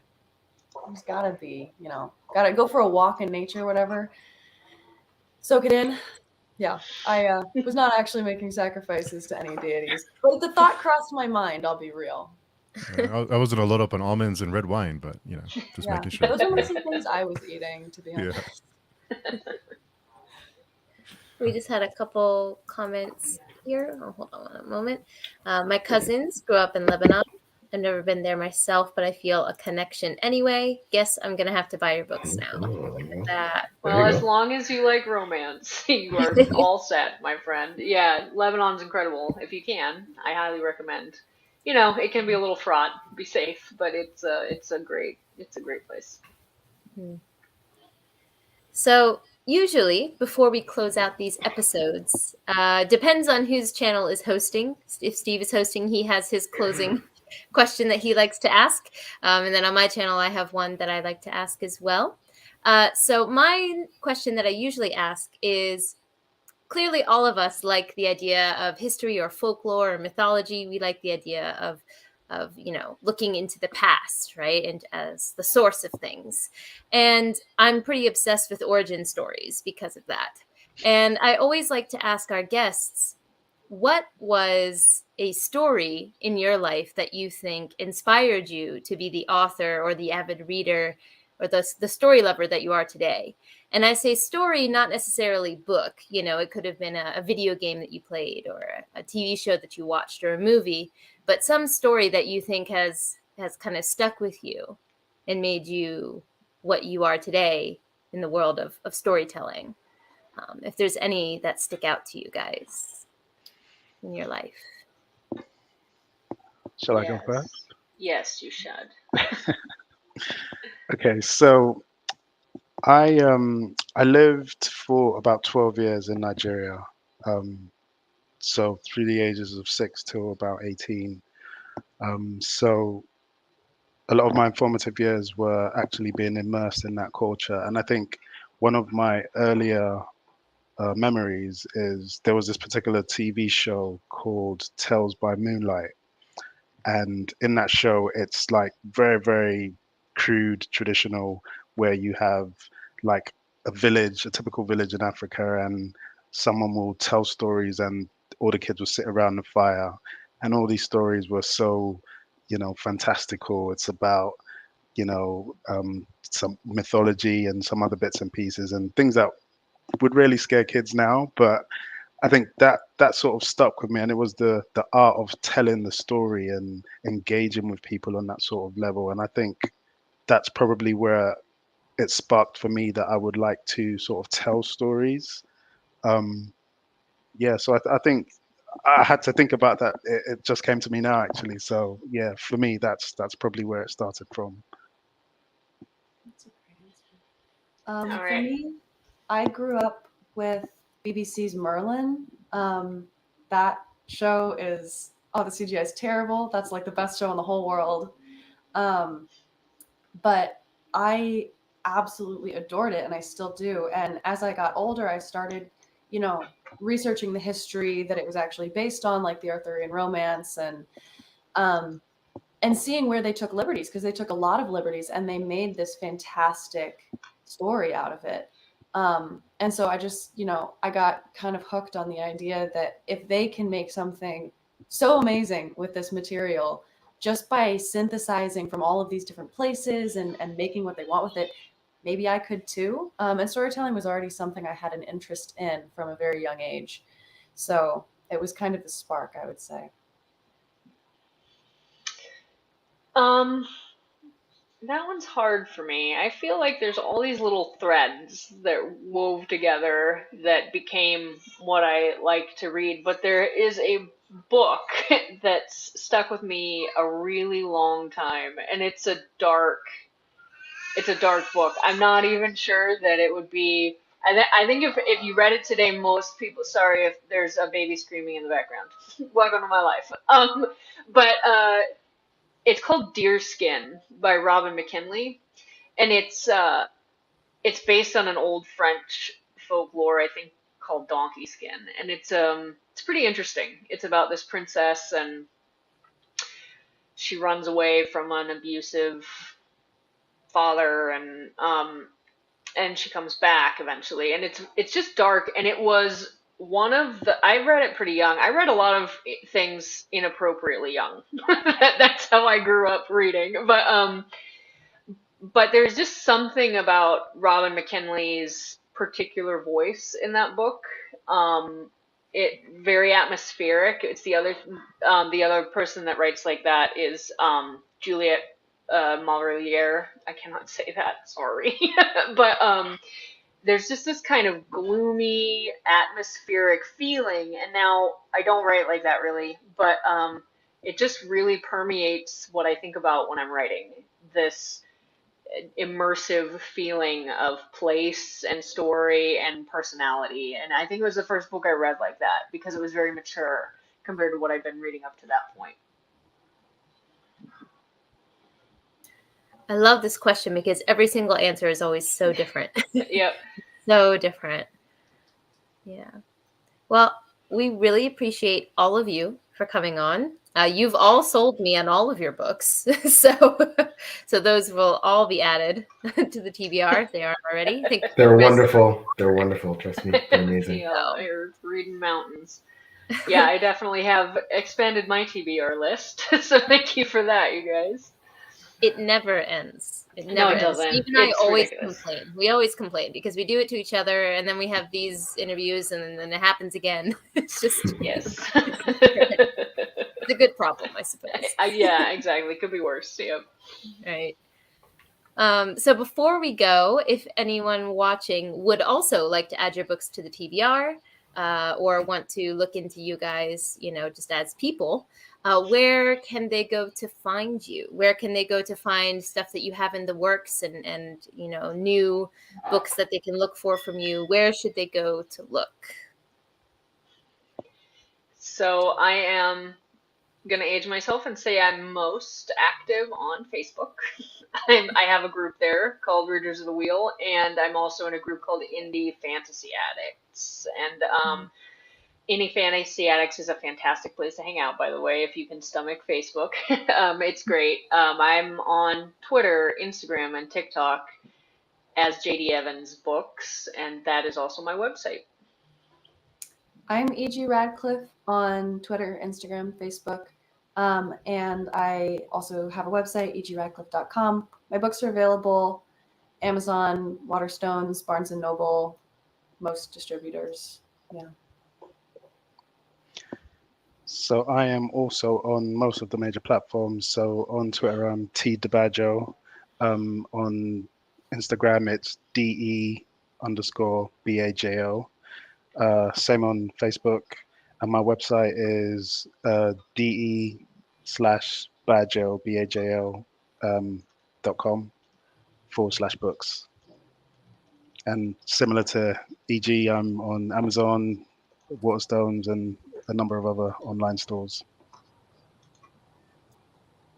There's gotta be, gotta go for a walk in nature, whatever. Soak it in. Yeah, I was not actually making sacrifices to any deities, but the thought crossed my mind. I'll be real. I was gonna load up on almonds and red wine, but just Yeah, making sure. those are mostly things I was eating, to be honest. Yeah. We just had a couple comments here. Oh, hold on a moment. My cousins grew up in Lebanon. I've never been there myself, but I feel a connection anyway. Guess I'm gonna have to buy your books now. That. There Well, you as go. long as you like romance, you are all set, my friend. Yeah, Lebanon's incredible. If you can, I highly recommend. It can be a little fraught. Be safe, but it's a great place. So usually, before we close out these episodes, depends on whose channel is hosting. If Steve is hosting, he has his closing question that he likes to ask, and then on my channel, I have one that I like to ask as well. So my question that I usually ask is, clearly all of us like the idea of history or folklore or mythology. We like the idea of looking into the past, right, and as the source of things. And I'm pretty obsessed with origin stories because of that. And I always like to ask our guests, what was a story in your life that you think inspired you to be the author or the avid reader or the story lover that you are today? And I say story, not necessarily book. It could have been a video game that you played or a TV show that you watched or a movie, but some story that you think has kind of stuck with you and made you what you are today in the world of storytelling. If there's any that stick out to you guys in your life. Shall I go first? Yes, you should. Okay, so I lived for about 12 years in Nigeria. So through the ages of 6 till about 18. So a lot of my formative years were actually being immersed in that culture. And I think one of my earlier memories is there was this particular TV show called Tales by Moonlight. And in that show, it's like very, very crude, traditional, where you have like a village, a typical village in Africa, and someone will tell stories, and all the kids will sit around the fire. And all these stories were so, fantastical. It's about, some mythology and some other bits and pieces and things that would really scare kids now. But I think that sort of stuck with me, and it was the art of telling the story and engaging with people on that sort of level. And I think that's probably where it sparked for me that I would like to sort of tell stories. Yeah, so I think I had to think about that. It just came to me now, actually. So yeah, for me, that's probably where it started from. That's a great answer. All For right. me, I grew up with BBC's Merlin. That show is, the CGI is terrible. That's like the best show in the whole world. But I absolutely adored it, and I still do. And as I got older, I started, researching the history that it was actually based on, like the Arthurian romance, um, and seeing where they took liberties, because they took a lot of liberties and they made this fantastic story out of it. And so I just, I got kind of hooked on the idea that if they can make something so amazing with this material just by synthesizing from all of these different places and making what they want with it, maybe I could too. And storytelling was already something I had an interest in from a very young age. So it was kind of the spark, I would say. Um, that one's hard for me. I feel like there's all these little threads that wove together that became what I like to read, but there is a book that's stuck with me a really long time, and it's a dark book. I'm not even sure that it would be. I think if you read it today, most people. Sorry if there's a baby screaming in the background. Welcome to my life. But it's called Deerskin by Robin McKinley, and it's based on an old French folklore, I think, called Donkey Skin, and it's pretty interesting. It's about this princess, and she runs away from an abusive father, and she comes back eventually, and it's just dark, and it was one of the, I read it pretty young. I read a lot of things inappropriately young. That's how I grew up reading. But there's just something about Robin McKinley's particular voice in that book. It very atmospheric. It's the other person that writes like that is Juliette Marillier. I cannot say that, sorry. But there's just this kind of gloomy, atmospheric feeling. And now I don't write like that really, but it just really permeates what I think about when I'm writing. This immersive feeling of place and story and personality. And I think it was the first book I read like that because it was very mature compared to what I've been reading up to that point. I love this question because every single answer is always so different. Yep. So different. Yeah. Well, we really appreciate all of you for coming on. You've all sold me on all of your books. So those will all be added to the TBR if they aren't already. I think They're wonderful. They're wonderful. Trust me, they're amazing. Yeah, you're reading mountains. Yeah, I definitely have expanded my TBR list. So thank you for that, you guys. It never ends. It never No, it ends. doesn't. Steve and I It's always ridiculous. complain. We always complain because we do it to each other, and then we have these interviews, and then it happens again. It's just Yes. it's a good problem, I suppose. Yeah, exactly. Could be worse. Yep. Right. So before we go, if anyone watching would also like to add your books to the TBR, or want to look into you guys, just as people, where can they go to find you? Where can they go to find stuff that you have in the works and new books that they can look for from you? Where should they go to look? So I am gonna age myself and say I'm most active on Facebook. I have a group there called Readers of the Wheel, and I'm also in a group called Indie Fantasy Addicts. And Indie Fantasy Addicts is a fantastic place to hang out, by the way, if you can stomach Facebook. It's great. I'm on Twitter, Instagram, and TikTok as JD Evans Books, and that is also my website. I'm E.G. Radcliff on Twitter, Instagram, Facebook. And I also have a website, egradcliffe.com. My books are available Amazon, Waterstones, Barnes & Noble, most distributors. Yeah. So I am also on most of the major platforms. So on Twitter, I'm T Debajo. On Instagram, it's DE_BAJO. Same on Facebook. And my website is DE/Bajo, BAJO, .com/books. And similar to EG, I'm on Amazon, Waterstones, and a number of other online stores.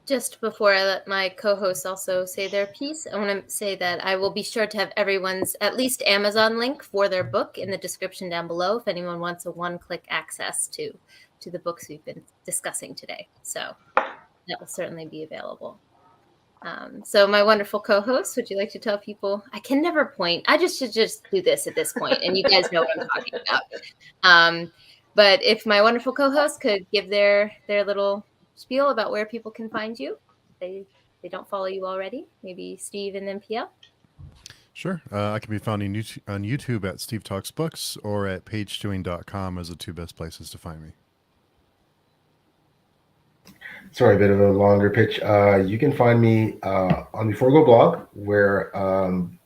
Just before I let my co-hosts also say their piece, I want to say that I will be sure to have everyone's at least Amazon link for their book in the description down below if anyone wants a one-click access to the books we've been discussing today. So that will certainly be available. So my wonderful co-host, would you like to tell people? I can never point. I should just do this at this point, and you guys know what I'm talking about. But if my wonderful co-host could give their little spiel about where people can find you, they don't follow you already. Maybe Steve and then PL. Sure. I can be found on YouTube at Steve Talks Books or at pagechewing.com as the two best places to find me. Sorry, a bit of a longer pitch. You can find me on the Forgo blog, where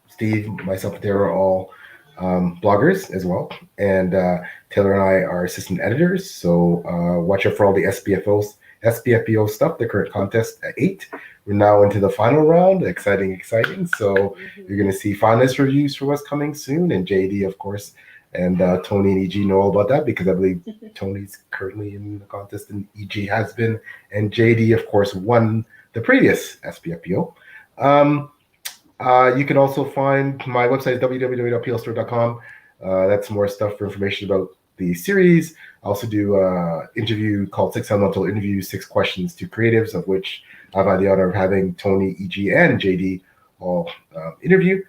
Steve, myself, and Taylor are all bloggers as well. And Taylor and I are assistant editors. So watch out for all the SPFBO stuff, the current contest at 8. We're now into the final round. Exciting. So you're going to see finalist reviews for what's coming soon. And JD, of course, and Tony and EG know all about that because I believe Tony's currently in the contest and EG has been. And JD, of course, won the previous SPFBO. You can also find my website, www.plstore.com. That's more stuff for information about the series. I also do an interview called 6 Elemental Interviews, 6 Questions to Creatives, of which I've had the honor of having Tony, EG, and JD all interview.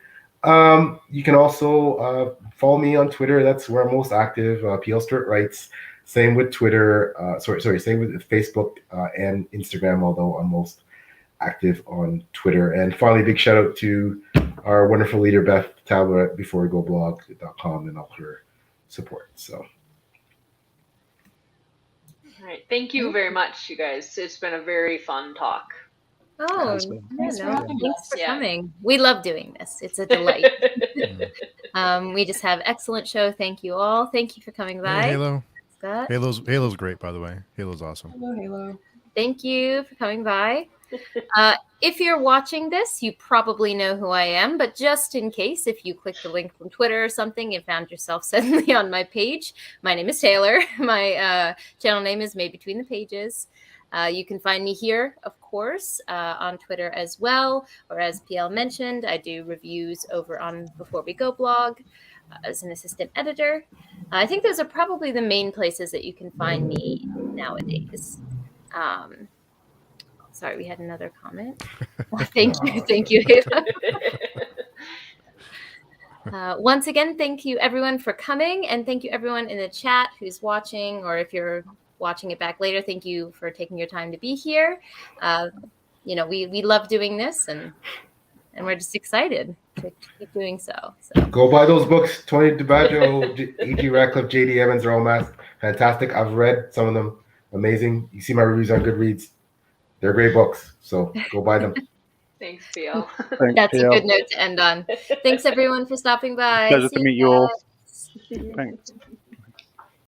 You can also follow me on Twitter. That's where I'm most active. PL Stuart Writes. Same with Twitter. Same with Facebook and Instagram, although I'm most active on Twitter. And finally, big shout out to our wonderful leader, Beth Talbot, at beforewegoblog.com, and all her support. So, All right. Thank you very much, you guys. It's been a very fun talk. Oh, has been. Thanks for having thanks us. for Yeah. coming. We love doing this. It's a delight. We just have excellent show. Thank you all. Thank you for coming by. Hey, Halo. Scott. Halo's great, by the way. Halo's awesome. Hello, Halo. Thank you for coming by. If you're watching this, you probably know who I am, but just in case, if you clicked the link from Twitter or something and found yourself suddenly on my page, my name is Taylor. My channel name is Made Between the Pages. You can find me here, of course, on Twitter as well, or as PL mentioned, I do reviews over on Before We Go blog as an assistant editor. I think those are probably the main places that you can find me nowadays. Sorry, we had another comment. Thank you, Ava. Once again, thank you everyone for coming, and thank you everyone in the chat who's watching, or if you're watching it back later, thank you for taking your time to be here. We love doing this, and we're just excited to keep doing so. go buy those books. Tony Debajo, E.G. Radcliff, J.D. Evans are all fantastic. I've read some of them. Amazing. You see my reviews on Goodreads. They're great books, so go buy them. Thanks, PL. Thanks, That's a PL. good note to end on. Thanks everyone for stopping by. Pleasure See to meet you all. guys. Thanks.